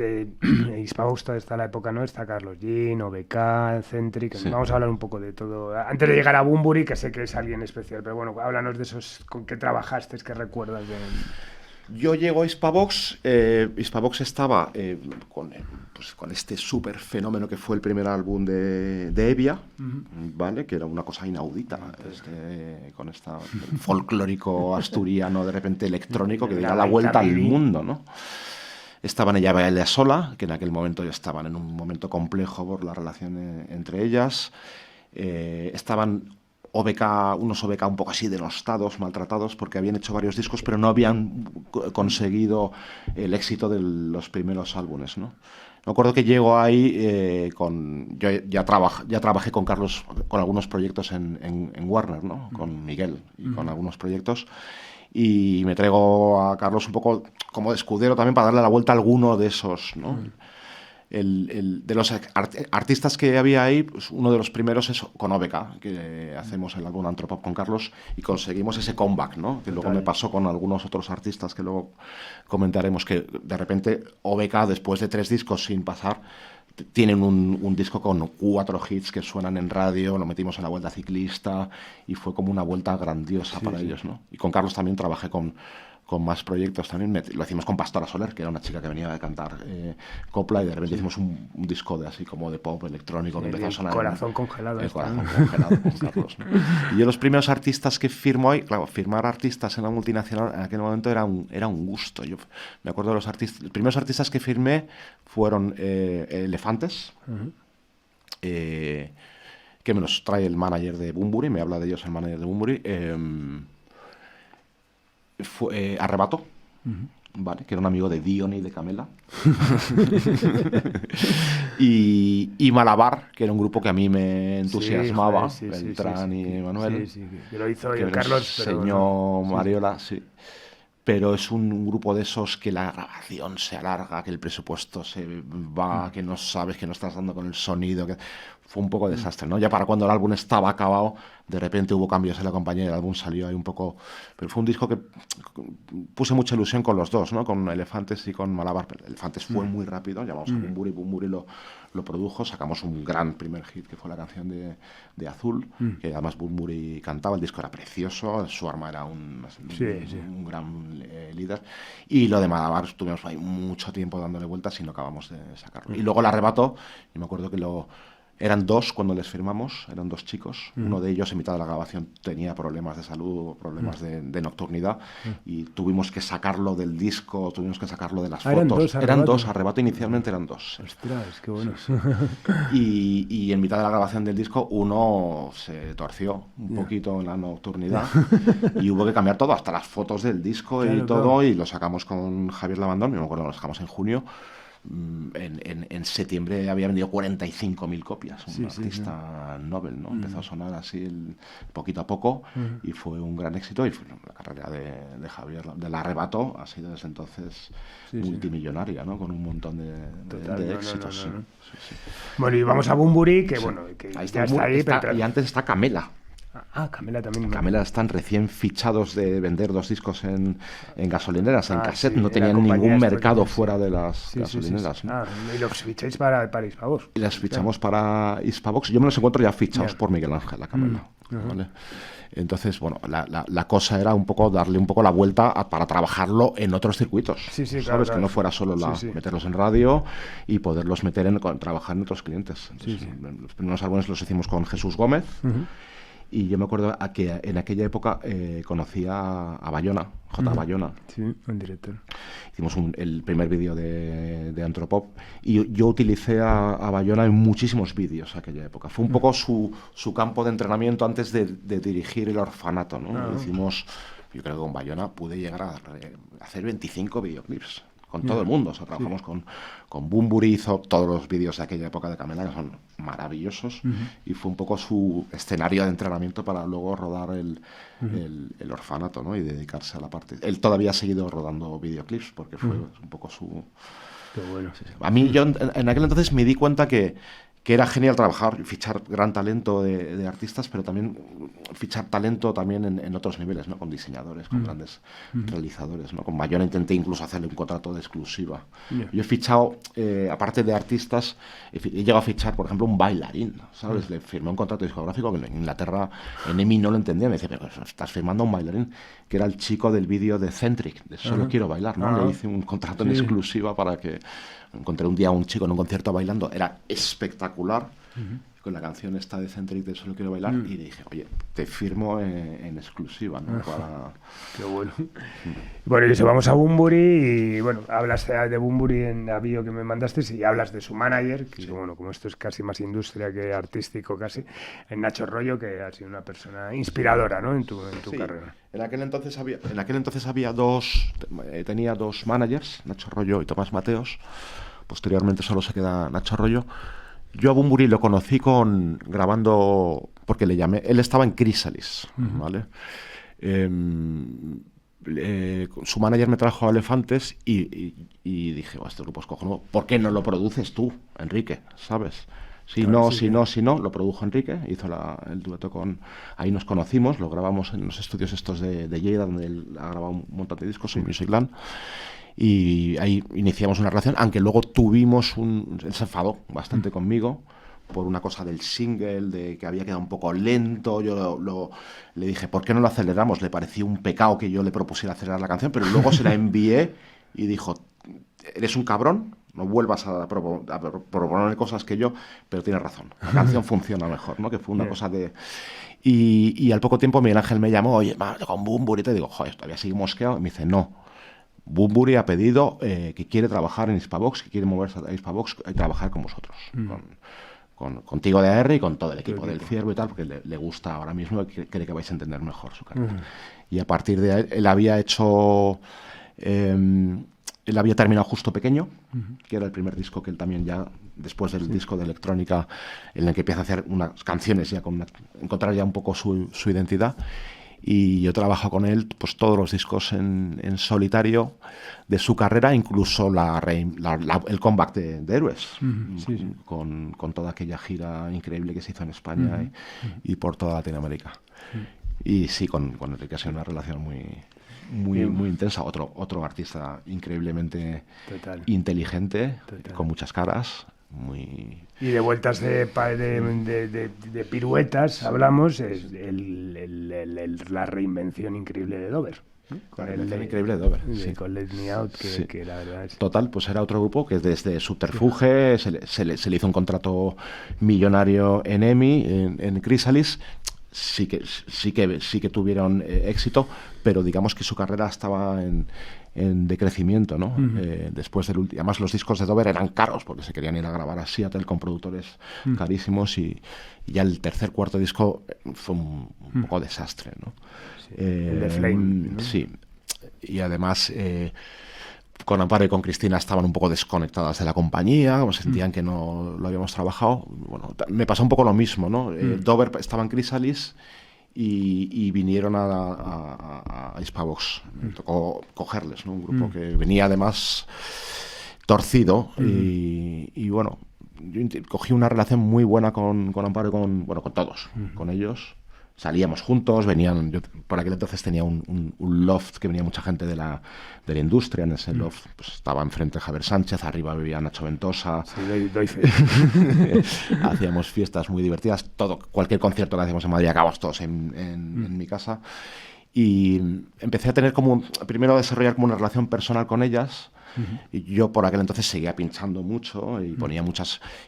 Hispavox está la época, ¿no? Está Carlos Jean, OBK, Centric. Sí. Vamos a hablar un poco de todo. Antes de llegar a Bunbury, que sé que es alguien especial, pero bueno, háblanos de esos con qué trabajaste, qué recuerdas de... Yo llego a Hispavox. Hispavox estaba con este súper fenómeno que fue el primer álbum de Evia, ¿vale? Que era una cosa inaudita, con este folclórico asturiano, de repente electrónico, que diera la vuelta al mundo, ¿no? Estaban ella y ella sola, que en aquel momento ya estaban en un momento complejo por la relación entre ellas. Estaban unos OBK un poco así denostados, maltratados, porque habían hecho varios discos, pero no habían conseguido el éxito de los primeros álbumes, ¿no? Me acuerdo que llego ahí yo ya trabajé con Carlos con algunos proyectos en Warner, ¿no? Con Miguel y con algunos proyectos. Y me traigo a Carlos un poco como de escudero también para darle la vuelta a alguno de esos, ¿no? De los artistas que había ahí, pues uno de los primeros es con OBK, que hacemos el álbum Antropop con Carlos y conseguimos ese comeback, ¿no? Que luego me pasó con algunos otros artistas que luego comentaremos, que de repente OBK, después de 3 discos sin pasar, tienen un disco con 4 hits que suenan en radio, lo metimos en la Vuelta Ciclista y fue como una vuelta grandiosa para ellos, ¿no? Y con Carlos también trabajé con más proyectos también. Lo hicimos con Pastora Soler, que era una chica que venía a cantar copla, y de repente hicimos un disco de así como de pop electrónico que empezó a sonar. Corazón congelado. El corazón congelado con Carlos, ¿no? Y yo los primeros artistas que firmo ahí, claro, firmar artistas en la multinacional en aquel momento era un gusto. Yo me acuerdo de los primeros artistas que firmé fueron Elefantes, que me los trae el manager de Bunbury, me habla de ellos el manager de Bunbury. Arrebato, ¿vale? Que era un amigo de Dion y de Camela. y Malabar, que era un grupo que a mí me entusiasmaba, Beltrán y Manuel. Que lo hizo el Carlos. Señor Mariola, sí. Pero es un grupo de esos que la grabación se alarga, que el presupuesto se va, que no sabes, que no estás dando con el sonido, que fue un poco desastre, ¿no? Ya para cuando el álbum estaba acabado, de repente hubo cambios en la compañía y el álbum salió ahí un poco... Pero fue un disco que puse mucha ilusión con los dos, ¿no? Con Elefantes y con Malabar. Elefantes fue muy rápido, llamamos a Bunbury lo produjo, sacamos un gran primer hit que fue la canción de Azul, que además Bunbury cantaba, el disco era precioso, su arma era un gran líder, y lo de Malabar estuvimos ahí mucho tiempo dándole vueltas y no acabamos de sacarlo. Y luego el Arrebato, y me acuerdo que eran 2 cuando les firmamos, eran 2 chicos. Uno de ellos en mitad de la grabación tenía problemas de salud, problemas de nocturnidad, y tuvimos que sacarlo del disco, tuvimos que sacarlo de las fotos. Eran dos, Arrebato inicialmente eran 2. Ostras, qué bueno. Sí. Y en mitad de la grabación del disco uno se torció un poquito en la nocturnidad y hubo que cambiar todo, hasta las fotos del disco y todo, y lo sacamos con Javier Labandón, me acuerdo, lo sacamos en junio. En septiembre había vendido 45.000 copias, un artista Nobel, ¿no? Empezó a sonar así poquito a poco y fue un gran éxito, y fue la carrera de Javier del Arrebato ha sido desde entonces multimillonaria, ¿no? Con un montón de éxitos. Sí. Bueno, y vamos a Bunbury, que bueno, que ahí ya está ahí. Y antes está Camela. Camela también. Camela están recién fichados de vender 2 discos en gasolineras, en cassette. Sí, no tenían ningún mercado fuera de las sí, gasolineras. Sí. Y los ficháis para Hispavox. Y las fichamos para Hispavox. Yo me los encuentro ya fichados por Miguel Ángel, la Camela. ¿Vale? Entonces, bueno, la cosa era un poco darle un poco la vuelta para trabajarlo en otros circuitos. ¿Sabes? Claro. Que no fuera solo meterlos en radio y poderlos meter trabajar en otros clientes. Entonces, los primeros álbumes los hicimos con Jesús Gómez. Y yo me acuerdo que en aquella época conocí a Bayona, J. Bayona. Sí, un director. Hicimos el primer vídeo de Antropop y yo utilicé a Bayona en muchísimos vídeos aquella época. Fue un poco su campo de entrenamiento antes de dirigir el orfanato, ¿no? Hicimos, yo creo que con Bayona pude llegar a hacer 25 videoclips. Con todo el mundo, o sea, trabajamos con Bunbury, hizo todos los vídeos de aquella época de Camela, que son maravillosos, y fue un poco su escenario de entrenamiento para luego rodar el orfanato, ¿no? Y dedicarse a la parte. Él todavía ha seguido rodando videoclips, porque fue un poco su... Qué bueno. A mí, yo en aquel entonces me di cuenta que era genial trabajar, fichar gran talento de artistas, pero también fichar talento también en otros niveles, ¿no? Con diseñadores, con grandes realizadores, ¿no? Con Bayona intenté incluso hacerle un contrato de exclusiva. Yo he fichado, aparte de artistas, he llegado a fichar, por ejemplo, un bailarín, ¿sabes? Le firmé un contrato discográfico que en Inglaterra, en EMI no lo entendía, me decía, pero estás firmando a un bailarín, que era el chico del vídeo de Centric, de Solo Quiero Bailar, ¿no? Le hice un contrato en exclusiva para que... Encontré un día a un chico en un concierto bailando, era espectacular, con la canción esta de Centric de Solo Quiero Bailar, y dije, oye, te firmo en exclusiva, ¿no? Qué bueno. Bueno, y eso, vamos a Bunbury, y bueno, hablas de Bunbury en la bio que me mandaste, y hablas de su manager, que bueno, como esto es casi más industria que artístico casi, en Nacho Rollo, que ha sido una persona inspiradora, ¿no? En tu carrera. En aquel entonces había tenía 2 managers, Nacho Rollo y Tomás Mateos. Posteriormente solo se queda Nacho Rollo. Yo a Bunbury lo conocí grabando, porque le llamé, él estaba en Chrysalis, ¿vale? Su manager me trajo a Elefantes y dije, este grupo es cojonudo, ¿por qué no lo produces tú, Enrique? ¿Sabes? Si no, lo produjo Enrique, hizo el dueto ahí nos conocimos, lo grabamos en los estudios estos de Lleida, donde él ha grabado un montón de discos, en Musicland, y ahí iniciamos una relación, aunque luego él se enfadó bastante conmigo por una cosa del single, de que había quedado un poco lento. Yo le dije, ¿por qué no lo aceleramos? Le pareció un pecado que yo le propusiera acelerar la canción, pero luego se la envié y dijo, eres un cabrón, no vuelvas a proponerme cosas que yo, pero tienes razón, la canción funciona mejor, ¿no? Que fue una cosa de... Y al poco tiempo Miguel Ángel me llamó, oye, con Bunbury, te digo, joder, todavía sigue mosqueado, y me dice, no, Bunbury ha pedido que quiere trabajar en Hispavox, que quiere moverse a Hispavox y trabajar con vosotros, contigo de AR y con todo el equipo del Ciervo y tal, porque le gusta ahora mismo y cree que vais a entender mejor su carrera. Y a partir de ahí, él había terminado Justo Pequeño, que era el primer disco que él también ya, después del disco de electrónica, en el que empieza a hacer unas canciones, ya encontrar ya un poco su identidad. Y yo trabajo con él pues todos los discos en solitario de su carrera, incluso el comeback de Héroes, con toda aquella gira increíble que se hizo en España y por toda Latinoamérica. Y sí, con Enrique ha sido una relación muy intensa. Otro artista increíblemente inteligente, con muchas caras. Y de vueltas de piruetas hablamos, es la reinvención increíble de Dover. Con el increíble de Dover, con Let Me Out, que la verdad es... Total, pues era otro grupo que desde Subterfuge se le hizo un contrato millonario en EMI, en Chrysalis. Sí que tuvieron éxito, pero digamos que su carrera estaba en decrecimiento, ¿no? Después además los discos de Dover eran caros porque se querían ir a grabar a Seattle con productores carísimos, y ya el cuarto disco fue un poco desastre, ¿no? El de Flame, ¿no? Sí, y además con Amparo y con Cristina estaban un poco desconectadas de la compañía, como sentían que no lo habíamos trabajado. Bueno, me pasó un poco lo mismo, ¿no? Dover estaba en Chrysalis y vinieron a Hispavox. Me tocó cogerles, ¿no? Un grupo que venía además torcido y bueno, yo cogí una relación muy buena con Amparo y con todos, con ellos. salíamos juntos, venían, yo por aquel entonces tenía un loft que venía mucha gente de la industria, en ese loft pues, estaba enfrente Javier Sánchez, arriba vivía Nacho Ventosa. Sí, doy fe. Hacíamos fiestas muy divertidas, cualquier concierto que hacíamos en Madrid acabamos todos en mi casa. Y empecé a tener primero a desarrollar como una relación personal con ellas. Y yo por aquel entonces seguía pinchando mucho y ponía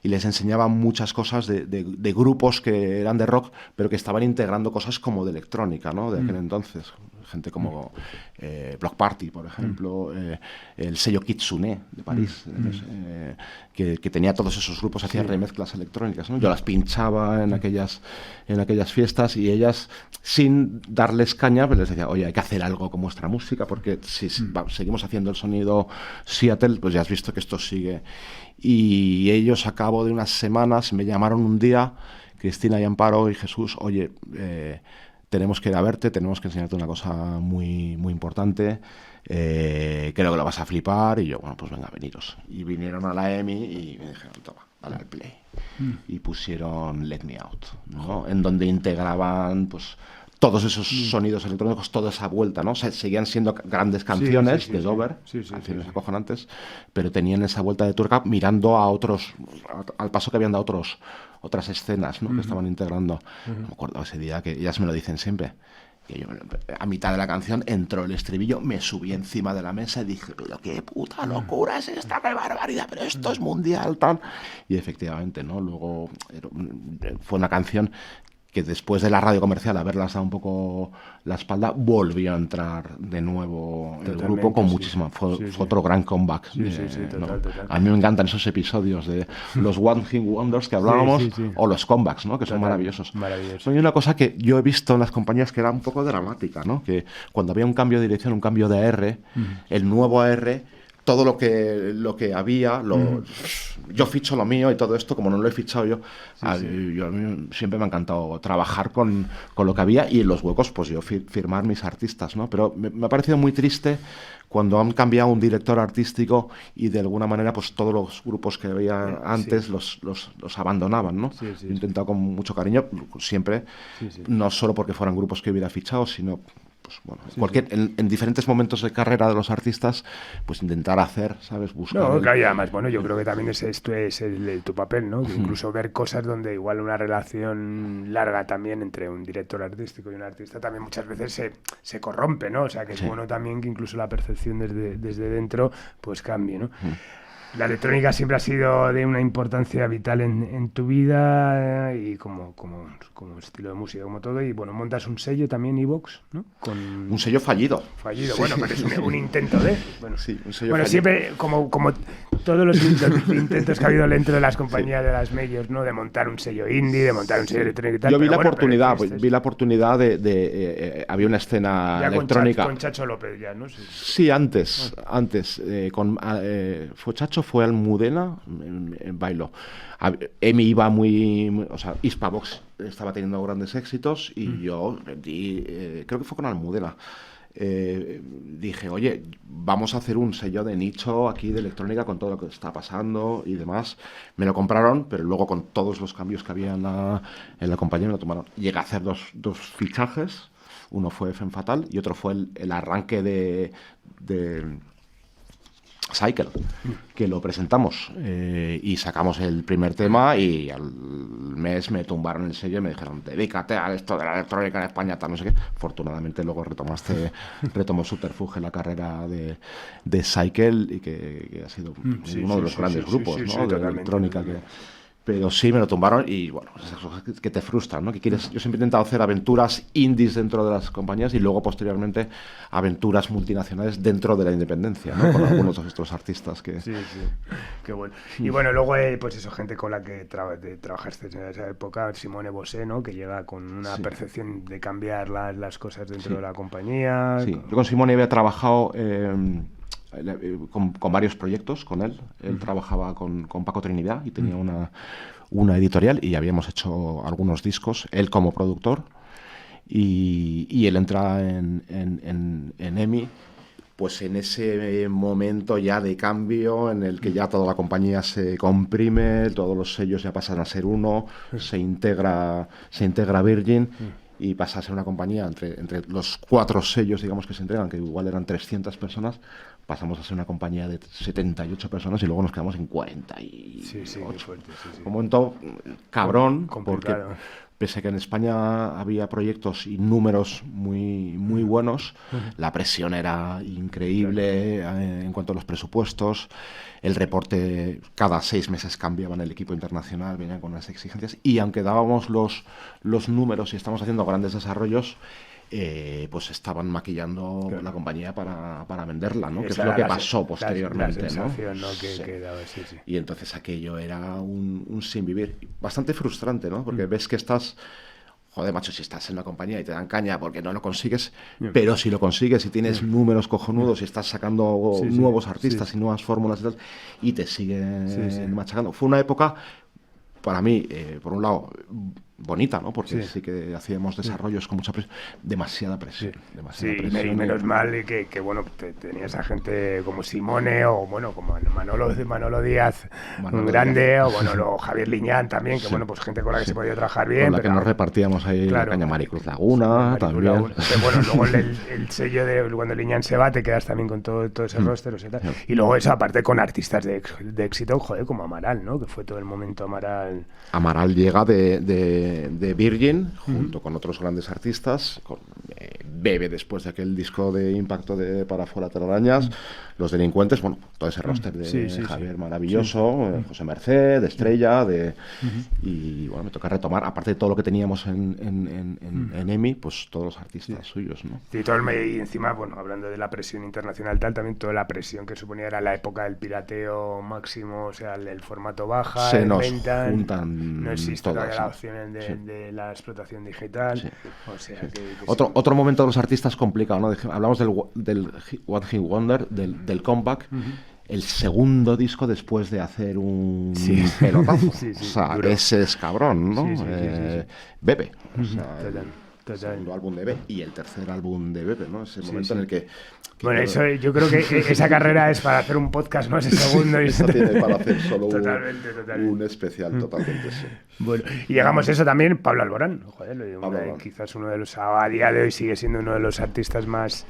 y les enseñaba muchas cosas de grupos que eran de rock, pero que estaban integrando cosas como de electrónica, ¿no? De aquel entonces. Gente como Block Party, por ejemplo, el sello Kitsune de París, que tenía todos esos grupos, hacía remezclas electrónicas, ¿no? Yo las pinchaba en aquellas fiestas y ellas, sin darles caña, pues les decía, oye, hay que hacer algo con vuestra música, porque si seguimos haciendo el sonido Seattle, pues ya has visto que esto sigue. Y ellos, a cabo de unas semanas, me llamaron un día, Cristina y Amparo y Jesús, oye, tenemos que ir a verte, tenemos que enseñarte una cosa muy, muy importante, creo que lo vas a flipar. Y yo, bueno, pues venga, veniros. Y vinieron a la EMI y me dijeron, toma, dale al play. Y pusieron Let Me Out, ¿no? En donde integraban pues todos esos sonidos electrónicos, toda esa vuelta, ¿no? O sea, seguían siendo grandes canciones de Dover, canciones acojonantes, pero tenían esa vuelta de tuerca mirando a otros, al paso que habían dado otras escenas, ¿no? Que estaban integrando. Me acuerdo ese día que ellas me lo dicen siempre. Que yo, a mitad de la canción entró el estribillo, me subí encima de la mesa y dije, pero qué puta locura es esta, qué barbaridad, pero esto es mundial, tal. Y efectivamente, ¿no? Luego fue una canción que después de la radio comercial haberlas dado un poco la espalda, volvió a entrar de nuevo el grupo con muchísima... Fue otro gran comeback. Total. A mí me encantan esos episodios de los One Hit Wonders que hablábamos, o los comebacks, ¿no? Que son maravillosos. Hay una cosa que yo he visto en las compañías que era un poco dramática, ¿no? Que cuando había un cambio de dirección, un cambio de AR, el nuevo AR... todo lo que había, yo ficho lo mío y todo esto, como no lo he fichado yo, a mí siempre me ha encantado trabajar con lo que había y en los huecos, pues yo firmar mis artistas, ¿no? Pero me ha parecido muy triste cuando han cambiado un director artístico y de alguna manera pues todos los grupos que había antes los abandonaban, ¿no? He intentado con mucho cariño, siempre, no solo porque fueran grupos que hubiera fichado, sino... Pues, bueno, en diferentes momentos de carrera de los artistas, pues intentar hacer, ¿sabes? Buscar. No, claro, y además, bueno, yo creo que también esto es tu papel, ¿no? Incluso ver cosas donde igual una relación larga también entre un director artístico y un artista también muchas veces se corrompe, ¿no? O sea, que es bueno también que incluso la percepción desde dentro pues cambie, ¿no? La electrónica siempre ha sido de una importancia vital en tu vida y como estilo de música, como todo. Y bueno, montas un sello también, Evox, ¿no? Un sello fallido. Bueno, pero es un intento de... Bueno, un sello fallido. Siempre, como todos los intentos que ha habido dentro de las compañías de las majors, ¿no? De montar un sello indie, de montar un sello electrónico y tal. Yo vi la oportunidad de había una escena ya electrónica. Con Chacho López ya, ¿no? Sí, antes. Fue Chacho, fue Almudena en bailo. Emi iba o sea, Hispavox estaba teniendo grandes éxitos y yo creo que fue con Almudena. Dije, oye, vamos a hacer un sello de nicho aquí de electrónica con todo lo que está pasando y demás. Me lo compraron, pero luego con todos los cambios que había en la compañía me lo tomaron. Llegué a hacer dos fichajes. Uno fue Femme Fatal y otro fue el arranque de Cycle, que lo presentamos y sacamos el primer tema y al mes me tumbaron el sello y me dijeron, dedícate a esto de la electrónica en España, tal, no sé qué. Afortunadamente luego retomó Subterfuge la carrera de Cycle y que ha sido uno de los grandes grupos, ¿no? de electrónica pero sí me lo tumbaron y bueno, esas cosas que te frustran, ¿no? Yo siempre he intentado hacer aventuras indies dentro de las compañías y luego posteriormente aventuras multinacionales dentro de la independencia, ¿no? Con algunos de estos artistas que... Sí, qué bueno. Y bueno, luego pues eso, gente con la que trabajaste en esa época, Simone Bosé, ¿no? Que llega con una percepción de cambiar las cosas dentro de la compañía. Sí, yo con Simone había trabajado... con varios proyectos con él. Él trabajaba con Paco Trinidad y tenía una editorial y habíamos hecho algunos discos, él como productor y él entra en EMI pues en ese momento ya de cambio en el que ya toda la compañía se comprime, todos los sellos ya pasan a ser uno, se integra Virgin y pasa a ser una compañía entre los 4 sellos, digamos, que se entregan, que igual eran 300 personas, pasamos a ser una compañía de 78 personas y luego nos quedamos en 48. Sí, qué fuerte, sí. Un momento cabrón, porque complicado. pese a que en España había proyectos y números muy buenos, la presión era increíble en cuanto a los presupuestos. El reporte, cada 6 meses cambiaban el equipo internacional, venían con unas exigencias, y aunque dábamos los números y estamos haciendo grandes desarrollos, pues estaban maquillando la compañía para venderla, ¿no? Que es lo que pasó posteriormente, la sensación, ¿no? Que daba, sí. Y entonces aquello era un sinvivir bastante frustrante, ¿no? Porque ves que estás... Joder, macho, si estás en una compañía y te dan caña porque no lo consigues, pero si lo consigues y tienes números cojonudos y estás sacando nuevos artistas y nuevas fórmulas y tal, y te siguen machacando. Fue una época, para mí, por un lado, bonita, ¿no? Porque sí que hacíamos desarrollos con mucha presión, demasiada presión. Y menos mal que bueno, tenías a gente como Simone o bueno, como Manolo Díaz, un grande, o bueno, luego Javier Liñán también, que bueno, pues gente con la que se podía trabajar bien. Con la que nos repartíamos ahí la caña. Maricruz Laguna, también. Pero bueno, luego el sello de cuando Liñán se va, te quedas también con todo ese roster, o sea, tal. Y luego eso, aparte con artistas de éxito, joder, como Amaral, ¿no? Que fue todo el momento Amaral. Amaral llega de Virgin, junto con otros grandes artistas, con Bebe después de aquel disco de impacto de Para Fuera Telarañas, Los Delincuentes, bueno, todo ese roster de Javier maravilloso, José Merced, de Estrella, y bueno, me toca retomar, aparte de todo lo que teníamos en EMI, pues todos los artistas suyos, ¿no? Sí, y encima, bueno, hablando de la presión internacional tal, también toda la presión que suponía era la época del pirateo máximo, o sea, el formato baja, se el nos ventan, juntan no existe todas, todavía la opción de la explotación digital, o sea que otro momento de los artistas complicado, ¿no? Hablamos del One Hit Wonder, del comeback, el segundo disco después de hacer un pelotazo, o sea, duro. Ese es cabrón, ¿no? Bebe, o sea, el segundo álbum de Bebe y el tercer álbum de Bebe, ¿no? Es el momento en el que bueno, eso, yo creo que esa carrera es para hacer un podcast, ¿no? Ese segundo. Eso tiene para hacer solo totalmente. un especial, totalmente, sí. Bueno, y llegamos a eso también, Pablo Alborán. Joder, quizás uno de los, a día de hoy sigue siendo uno de los artistas más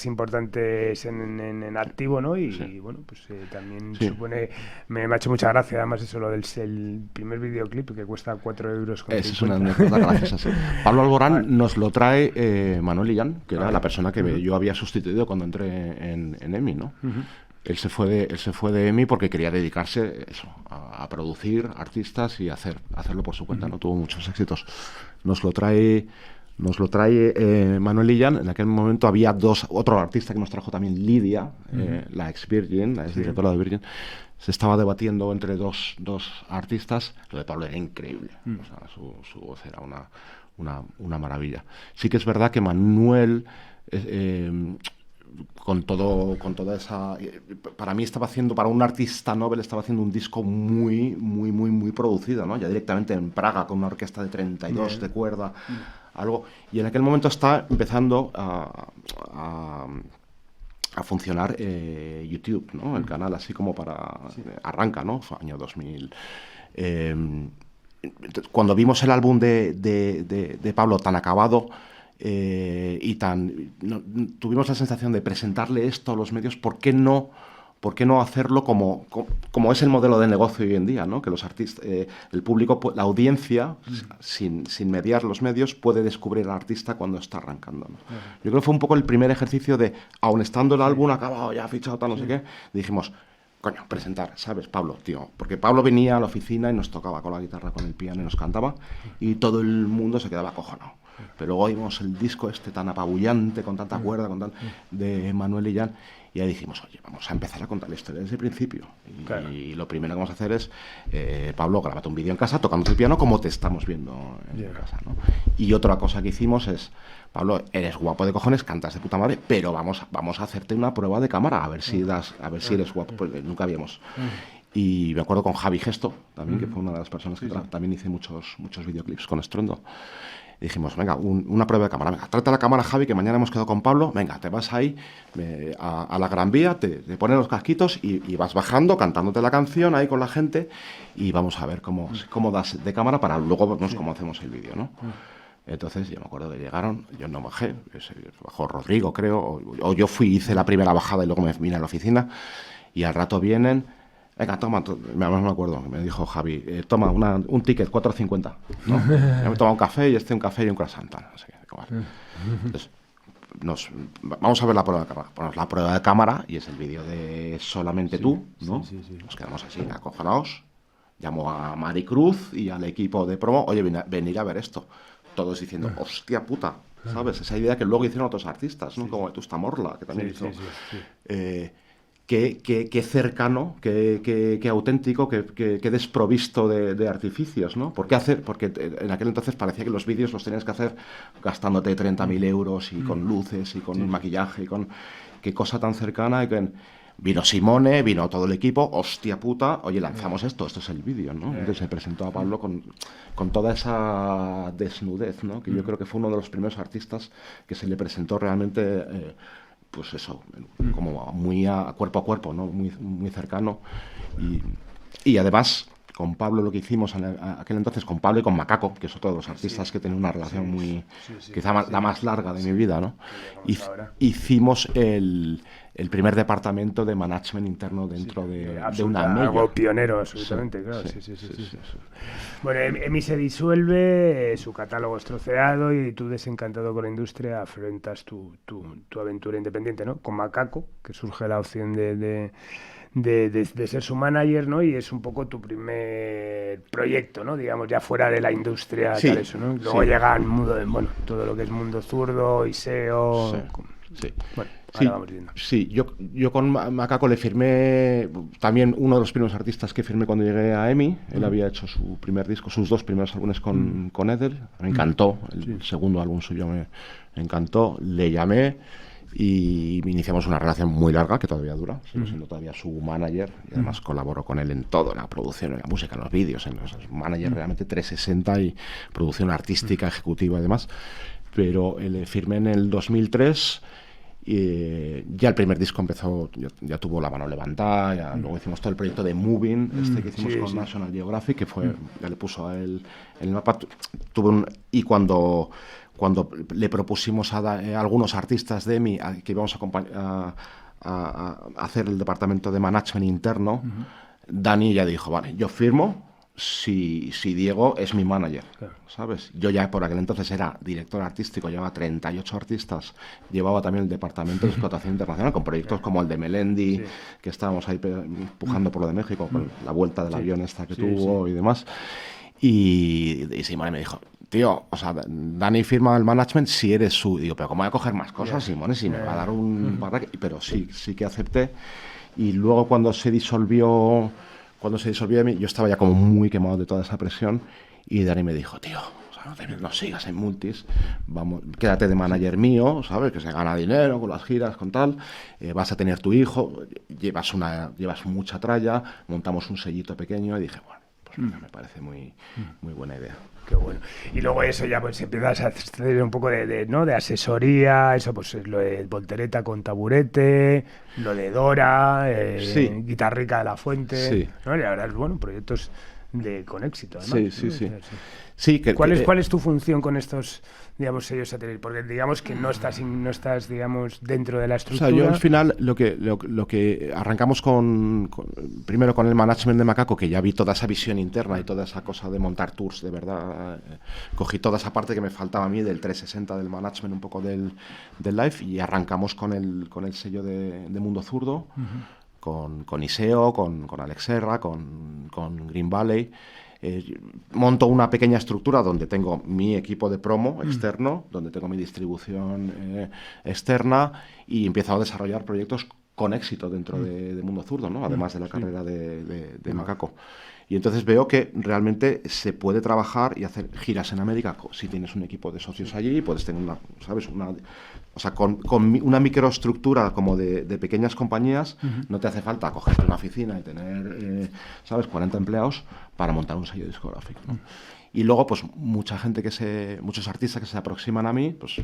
importantes en activo, ¿no? Y bueno, pues también supone, me ha hecho mucha gracia además eso, lo del primer videoclip que cuesta 4 euros. Esa es una anécdota graciosa, sí. Pablo Alborán nos lo trae Manuel Illán, que era la persona que yo había sustituido cuando entré en EMI, ¿no? Él se fue de EMI porque quería dedicarse a producir artistas y hacerlo por su cuenta, ¿no? Tuvo muchos éxitos. Nos lo trae Manuel Illán. En aquel momento había otro artista que nos trajo también, Lidia, la ex Virgin, la ex directora de Virgin. Se estaba debatiendo entre dos artistas. Lo de Pablo era increíble. O sea, su voz era una maravilla. Sí que es verdad que Manuel, con toda esa, para mí para un artista novel estaba haciendo un disco muy producido, ¿no? Ya directamente en Praga con una orquesta de 32 de cuerda, algo, y en aquel momento está empezando a funcionar YouTube, ¿no? El canal así como arranca, ¿no? Fue año 2000. Cuando vimos el álbum de Pablo tan acabado, tuvimos la sensación de presentarle esto a los medios. ¿Por qué no hacerlo como es el modelo de negocio hoy en día, ¿no? Que los artistas, el público, la audiencia, sin mediar los medios, puede descubrir al artista cuando está arrancando, ¿no? Yo creo que fue un poco el primer ejercicio de, aun estando el álbum acabado, ya fichado, tal, no sé qué, dijimos, coño, presentar, ¿sabes, Pablo, tío? Porque Pablo venía a la oficina y nos tocaba con la guitarra, con el piano y nos cantaba, y todo el mundo se quedaba acojonado. Pero luego oímos el disco tan apabullante, con tanta cuerda, de Manuel Illán, y ahí dijimos, oye, vamos a empezar a contar la historia desde el principio. Y lo primero que vamos a hacer es, Pablo, grábate un vídeo en casa tocando el piano como te estamos viendo en casa, ¿no? Y otra cosa que hicimos es, Pablo, eres guapo de cojones, cantas de puta madre, pero vamos a hacerte una prueba de cámara, a ver si eres guapo, porque nunca habíamos. Y me acuerdo con Javi Gesto, también, que fue una de las personas que también hice muchos videoclips con Estruendo. Y dijimos, venga, una prueba de cámara. Venga, trata la cámara, Javi, que mañana hemos quedado con Pablo. Venga, te vas ahí a la Gran Vía, te pones los casquitos y vas bajando, cantándote la canción ahí con la gente, y vamos a ver cómo das de cámara para luego vernos cómo hacemos el vídeo, ¿no? Entonces yo me acuerdo que llegaron, yo no bajé, bajó Rodrigo creo, o yo hice la primera bajada y luego me vine a la oficina, y al rato vienen, venga, toma, no me acuerdo, me dijo Javi, toma un ticket, 4,50, ¿no? Yo me toma un café y un café y un croissant, así que igual. Entonces, vamos a ver la prueba de cámara. Ponemos la prueba de cámara y es el vídeo de solamente tú, ¿no? Sí. Nos quedamos así, acojonados. Llamo a Maricruz y al equipo de promo, oye, venir a ver esto. Todos diciendo, hostia puta, ¿sabes? Esa idea que luego hicieron otros artistas, ¿no? Como Tusta Morla, que también hizo. Qué cercano, qué auténtico, qué desprovisto de artificios, ¿no? Porque en aquel entonces parecía que los vídeos los tenías que hacer gastándote 30.000 euros y con luces y con maquillaje y con... Qué cosa tan cercana y que... Vino Simone, vino todo el equipo, hostia puta, oye, lanzamos esto es el vídeo, ¿no? Entonces se presentó a Pablo con toda esa desnudez, ¿no? Que yo creo que fue uno de los primeros artistas que se le presentó realmente, pues eso, como muy cuerpo a cuerpo, ¿no? Muy cercano. Y además, con Pablo lo que hicimos aquel entonces, con Pablo y con Macaco, que es otro de los artistas que tiene una relación quizá la más larga de mi vida, ¿no? Hicimos el primer departamento de management interno dentro de una media. Algo pionero, absolutamente, claro. Sí. Bueno, EMI se disuelve, su catálogo es troceado y tú, desencantado con la industria, afrontas tu aventura independiente, ¿no? Con Macaco, que surge la opción de ser su manager, ¿no? Y es un poco tu primer proyecto, ¿no? Digamos, ya fuera de la industria, tal eso, ¿no? Luego llega todo lo que es Mundo Zurdo, Iseo... Sí. Bueno, ahora vamos viendo. Sí, yo con Macaco le firmé, también uno de los primeros artistas que firmé cuando llegué a EMI. Él había hecho su primer disco, sus dos primeros álbumes con Eder. Me encantó, el segundo álbum suyo me encantó. Le llamé y iniciamos una relación muy larga que todavía dura. Sigo siendo todavía su manager y además colaboro con él en todo, en la producción, en la música, en los vídeos, es un manager realmente 360 y producción artística, ejecutiva y demás. Pero le firmé en el 2003 y ya el primer disco empezó, ya tuvo la mano levantada, luego hicimos todo el proyecto de Moving, que hicimos con National Geographic, que fue, ya le puso a él el mapa. Y cuando le propusimos a algunos artistas de EMI que íbamos a hacer el departamento de management interno, Dani ya dijo, vale, yo firmo si Diego es mi manager, ¿sabes? Yo ya por aquel entonces era director artístico, llevaba 38 artistas, llevaba también el departamento de explotación internacional con proyectos como el de Melendi, que estábamos ahí empujando por lo de México, con la vuelta del avión esta que tuvo y demás. Y Simone me dijo, tío, o sea, Dani firma el management si eres su... Digo, pero ¿cómo voy a coger más cosas, Simone? Si me va a dar un... Pero sí que acepté. Y luego cuando se disolvió EMI, yo estaba ya como muy quemado de toda esa presión y Dani me dijo, tío, o sea, no sigas en Multis, vamos, quédate de manager mío, ¿sabes? Que se gana dinero con las giras, con tal, vas a tener tu hijo, llevas mucha tralla, montamos un sellito pequeño y dije, bueno, pues me parece muy buena idea. Qué bueno. Y luego eso ya pues empiezas a hacer un poco de asesoría, eso pues lo de Voltereta con Taburete, lo de Dora, Guitarrica de la Fuente, ¿no? Y ahora proyectos con éxito, además. Sí. ¿Cuál es tu función con estos, digamos, sellos satélites? Porque digamos que no estás, digamos, dentro de la estructura. O sea, yo al final lo que arrancamos primero con el management de Macaco, que ya vi toda esa visión interna y toda esa cosa de montar tours, de verdad, cogí toda esa parte que me faltaba a mí del 360 del management, un poco del live, y arrancamos con el sello de Mundo Zurdo, con Iseo, con Alex Serra, con Green Valley. Monto una pequeña estructura donde tengo mi equipo de promo externo, donde tengo mi distribución externa y empiezo a desarrollar proyectos con éxito dentro de Mundo Zurdo, ¿no? Además de la carrera de Macaco. Y entonces veo que realmente se puede trabajar y hacer giras en América si tienes un equipo de socios allí, puedes tener con una microestructura como de pequeñas compañías, no te hace falta cogerte una oficina y tener, 40 empleados para montar un sello discográfico, ¿no? Y luego, pues muchos artistas que se aproximan a mí, pues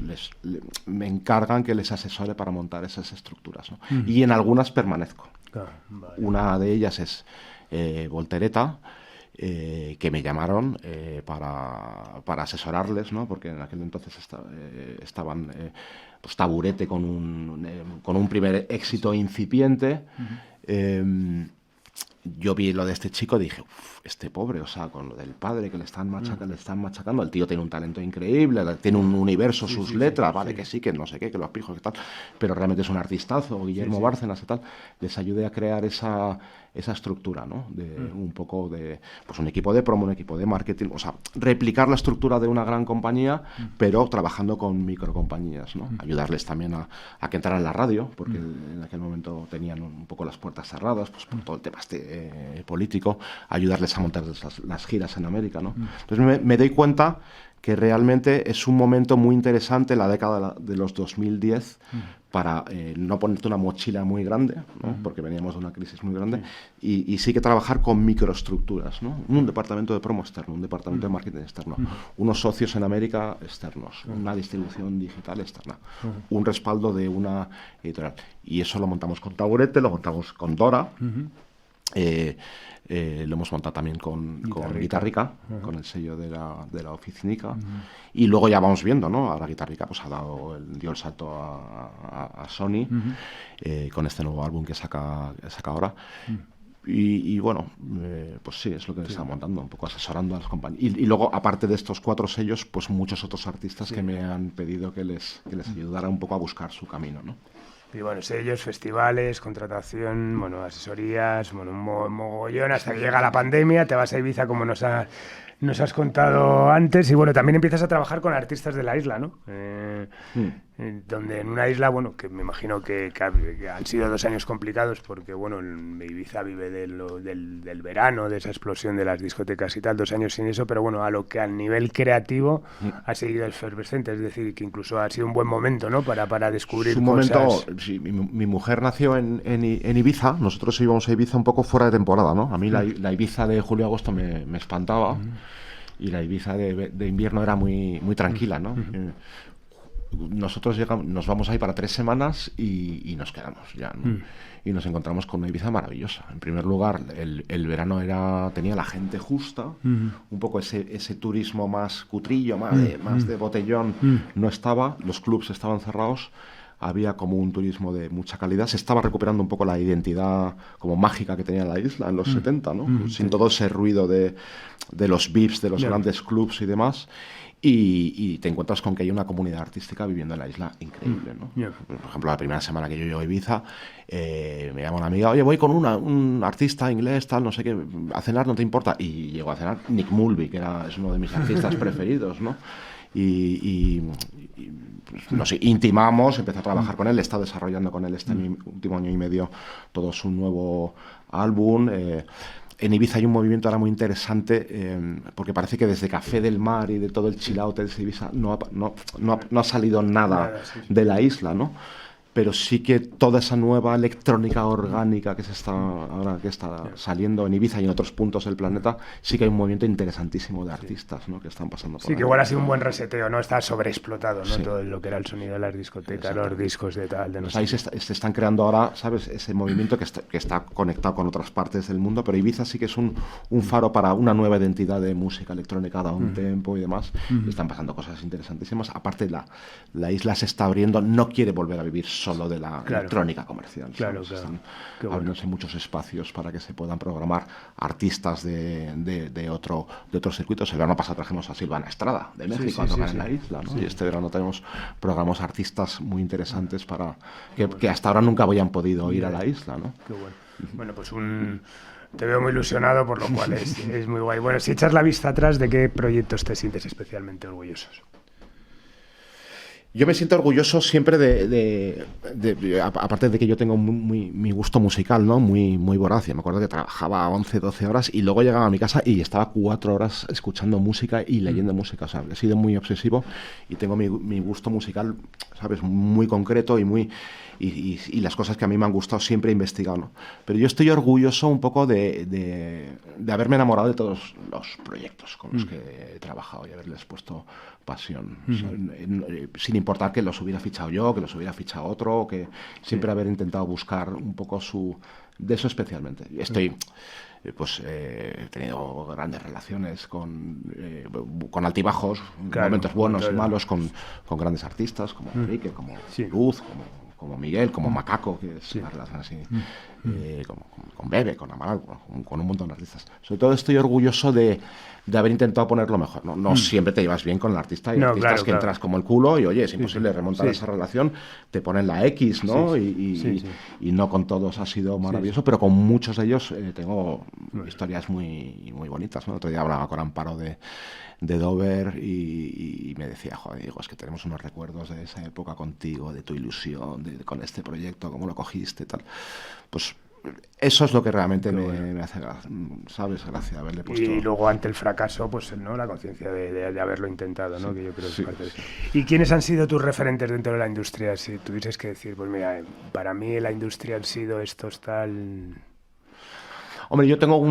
me encargan que les asesore para montar esas estructuras, ¿no? Y en algunas permanezco. Claro, vale. Una de ellas es Voltereta, que me llamaron para asesorarles, ¿no? Porque en aquel entonces estaban pues Taburete con un primer éxito incipiente. Yo vi lo de este chico y dije, este pobre, o sea, con lo del padre que le están machacando, el tío tiene un talento increíble, tiene un universo, sus letras, vale, que sí, que no sé qué, que los pijos, que tal, pero realmente es un artistazo, Guillermo Bárcenas y tal, les ayude a crear esa estructura, ¿no? De un poco de, pues un equipo de promo, un equipo de marketing, o sea, replicar la estructura de una gran compañía, pero trabajando con microcompañías, ¿no? Ayudarles también a que entraran en la radio, porque en aquel momento tenían un poco las puertas cerradas, pues por todo el tema político, ayudarles a montar las giras en América, ¿no? Entonces me doy cuenta que realmente es un momento muy interesante, la década de los 2010, para no ponerte una mochila muy grande, ¿no? Porque veníamos de una crisis muy grande, y sí que trabajar con microestructuras, ¿no? Un departamento de promo externo, un departamento de marketing externo, unos socios en América externos, una distribución digital externa, un respaldo de una editorial. Y eso lo montamos con Taburete, lo montamos con Dora, lo hemos montado también con Guitarrica, con el sello de la Oficinica, y luego ya vamos viendo, ¿no? Ahora Guitarrica pues dio el salto a Sony, con este nuevo álbum que saca ahora. Y bueno, pues sí, es lo que está montando, un poco asesorando a las compañías. Y luego, aparte de estos 4 sellos, pues muchos otros artistas que me han pedido que les ayudara un poco a buscar su camino, ¿no? Y bueno, sellos, festivales, contratación, bueno, asesorías, bueno, un mogollón hasta que llega la pandemia, te vas a Ibiza como nos has contado antes, y bueno, también empiezas a trabajar con artistas de la isla, ¿no? Donde en una isla, bueno, que me imagino que han sido 2 años complicados porque, bueno, Ibiza vive del verano, de esa explosión de las discotecas y tal, 2 años sin eso, pero bueno, a lo que al nivel creativo ha seguido efervescente, es decir, que incluso ha sido un buen momento, ¿no? Para descubrir cosas. Sí, mi mujer nació en Ibiza, nosotros íbamos a Ibiza un poco fuera de temporada, ¿no? A mí la Ibiza de julio-agosto me espantaba, y la Ibiza de invierno era muy, muy tranquila, ¿no? Nosotros nos vamos ahí para 3 semanas y nos quedamos ya, ¿no? Y nos encontramos con una Ibiza maravillosa. En primer lugar, el verano tenía la gente justa, un poco ese turismo más cutrillo, más de botellón, no estaba, los clubs estaban cerrados, había como un turismo de mucha calidad, se estaba recuperando un poco la identidad como mágica que tenía la isla en los 70, ¿no? Sin todo ese ruido de los VIPs, de los grandes clubs y demás. Y te encuentras con que hay una comunidad artística viviendo en la isla increíble, ¿no? Por ejemplo, la primera semana que yo llego a Ibiza, me llama una amiga, oye, voy con un artista inglés, tal, no sé qué, a cenar, ¿no te importa? Y llego a cenar Nick Mulvey, que es uno de mis artistas preferidos, ¿no? Pues, no sé, intimamos, empecé a trabajar con él, he estado desarrollando con él este último año y medio todo su nuevo álbum. En Ibiza hay un movimiento ahora muy interesante, porque parece que desde Café del Mar y de todo el chill out de Ibiza no ha salido nada de la isla, ¿no? Pero sí que toda esa nueva electrónica orgánica que está saliendo en Ibiza y en otros puntos del planeta, sí que hay un movimiento interesantísimo de artistas, ¿no? Que están pasando por ahí. Sí, que igual ha sido un buen reseteo, ¿no? Está sobreexplotado, ¿no? Sí. Todo lo que era el sonido de las discotecas, los discos de tal, de no sé. Ahí se están creando ahora, ¿sabes? Ese movimiento que está conectado con otras partes del mundo, pero Ibiza sí que es un faro para una nueva identidad de música electrónica, down tempo y demás. Y están pasando cosas interesantísimas. Aparte, la isla se está abriendo, no quiere volver a vivir solo de la electrónica comercial. Están abriéndose muchos espacios para que se puedan programar artistas de otros circuitos. El verano pasado trajimos a Silvana Estrada de México a tocar en la isla, ¿no? Y este verano programamos artistas muy interesantes que hasta ahora nunca habían podido ir a la isla, ¿no? Qué bueno. Bueno, pues te veo muy ilusionado, por lo cual es muy guay. Bueno, si echas la vista atrás, ¿de qué proyectos te sientes especialmente orgullosos? Yo me siento orgulloso siempre aparte de que yo tengo mi gusto musical, ¿no? Muy voraz. Me acuerdo que trabajaba 11, 12 horas y luego llegaba a mi casa y estaba 4 horas escuchando música y leyendo música. O sea, he sido muy obsesivo y tengo mi gusto musical, ¿sabes? Muy concreto y las cosas que a mí me han gustado siempre he investigado, ¿no? Pero yo estoy orgulloso un poco de haberme enamorado de todos los proyectos con los que he trabajado y haberles puesto pasión, o sea, sin importar que los hubiera fichado yo, que los hubiera fichado otro, que siempre haber intentado buscar un poco De eso especialmente. Estoy... Pues he tenido grandes relaciones con altibajos, claro, momentos buenos y malos, con grandes artistas como Enrique, como Luz, como Miguel, como Macaco, que es una relación así, con Bebe, con Amaral, con un montón de artistas. Sobre todo estoy orgulloso de haber intentado ponerlo mejor. No siempre te llevas bien con el artista, hay artistas que entras como el culo y oye, es imposible remontar esa relación, te ponen la X, ¿no? Y no con todos ha sido maravilloso, pero con muchos de ellos tengo historias muy bonitas, ¿no? Otro día hablaba con Amparo de Dover y me decía, joder, digo, es que tenemos unos recuerdos de esa época contigo, de tu ilusión, con este proyecto, cómo lo cogiste y tal. Pues eso es lo que realmente me hace, ¿sabes? Gracia haberle puesto... Y luego ante el fracaso, pues no, la conciencia de haberlo intentado, ¿no? Que yo creo que es parte de eso. ¿Y quiénes han sido tus referentes dentro de la industria? Si tuvieses que decir, pues mira, para mí la industria han sido estos tal... Hombre, yo tengo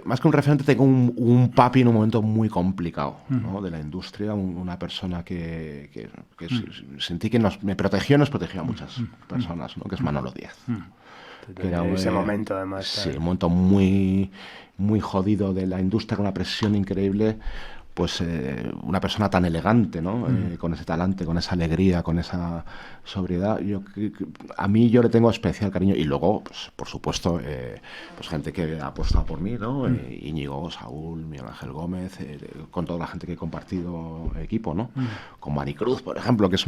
más que un referente, tengo un papi en un momento muy complicado, ¿no? De la industria, una persona que sentí que me protegió y nos protegió a muchas personas, ¿no? Que es Manolo Díaz. Que era ese momento, además. Sí, un momento muy jodido de la industria, con una presión increíble. Pues una persona tan elegante, ¿no? Con ese talante, con esa alegría, con esa sobriedad. A mí yo le tengo especial cariño. Y luego, pues, por supuesto, pues gente que ha apostado por mí, ¿no? Íñigo, Saúl, Miguel Ángel Gómez, con toda la gente que he compartido equipo, ¿no? Con Maricruz, por ejemplo, que es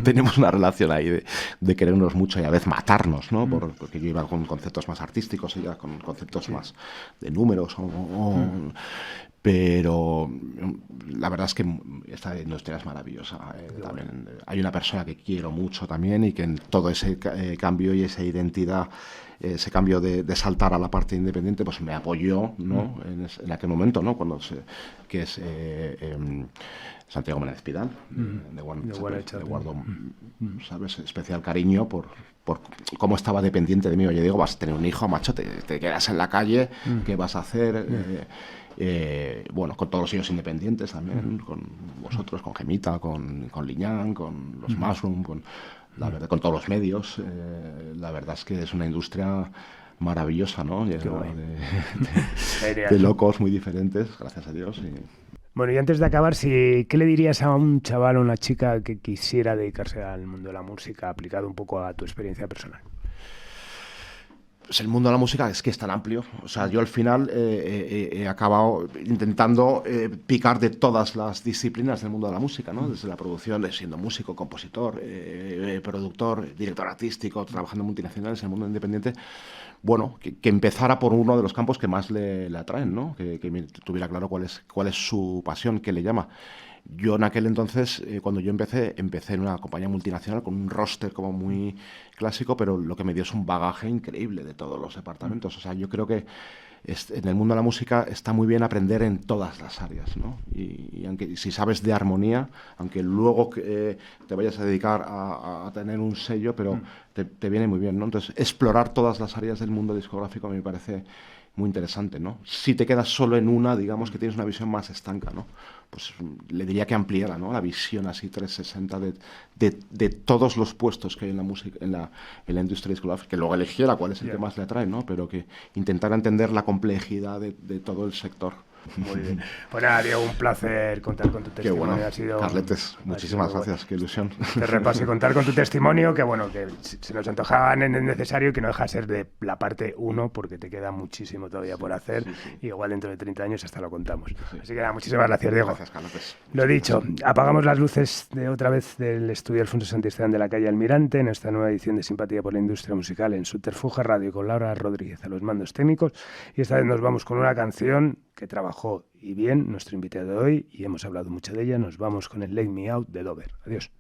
tenemos una relación ahí de querernos mucho y a veces matarnos, ¿no? Porque yo iba con conceptos más artísticos, ella con conceptos más de números pero la verdad es que esta industria es maravillosa. También hay una persona que quiero mucho también y que en todo ese cambio y esa identidad, ese cambio de saltar a la parte independiente, pues me apoyó, ¿no? En aquel momento, ¿no? Que es Santiago Menéndez Pidal, de guardo, ¿sabes? Especial cariño por cómo estaba dependiente de mí. Oye, digo, vas a tener un hijo, macho, te quedas en la calle, ¿qué vas a hacer? Bueno, con todos los sellos independientes también, con vosotros, con Gemita, con Liñán, con los Mushroom, la verdad, con todos los medios. La verdad es que es una industria maravillosa, ¿no? Llena de locos muy diferentes, gracias a Dios. Bueno, y antes de acabar, ¿qué le dirías a un chaval o una chica que quisiera dedicarse al mundo de la música, aplicado un poco a tu experiencia personal? Pues el mundo de la música es que es tan amplio. O sea, yo al final he acabado intentando picar de todas las disciplinas del mundo de la música, ¿no? Desde la producción, siendo músico, compositor, productor, director artístico, trabajando en multinacionales, en el mundo independiente. Bueno, que empezara por uno de los campos que más le atraen, ¿no? Que tuviera claro cuál es su pasión, qué le llama. Yo en aquel entonces, cuando yo empecé en una compañía multinacional con un roster como muy clásico, pero lo que me dio es un bagaje increíble de todos los departamentos. O sea, yo creo que en el mundo de la música está muy bien aprender en todas las áreas, ¿no? Y aunque si sabes de armonía, aunque luego te vayas a dedicar a tener un sello, pero te viene muy bien, ¿no? Entonces, explorar todas las áreas del mundo discográfico a mí me parece muy interesante, ¿no? Si te quedas solo en una, digamos que tienes una visión más estanca, ¿no? Pues le diría que ampliara, ¿no? La visión así 360 de todos los puestos que hay en la música, en la industria discográfica, que luego eligiera cuál es el que más le atrae, ¿no? Pero que intentara entender la complejidad de todo el sector. Muy bien. Pues nada, Diego, un placer contar con tu testimonio. Qué bueno, Carletes, muchísimas gracias, qué ilusión. Te repaso y contar con tu testimonio, que bueno, que se nos antojaba necesario y que no deja de ser de la parte 1, porque te queda muchísimo todavía por hacer, y igual dentro de 30 años hasta lo contamos. Así que nada, muchísimas gracias, Diego. Gracias, Carletes. Lo dicho, apagamos las luces de otra vez del estudio Alfonso Santisteban de la calle Almirante en esta nueva edición de Simpatía por la Industria Musical en Subterfuge Radio con Laura Rodríguez a los mandos técnicos, y esta vez nos vamos con una canción que trabajó y bien nuestro invitado de hoy, y hemos hablado mucho de ella. Nos vamos con el Let Me Out de Dover. Adiós.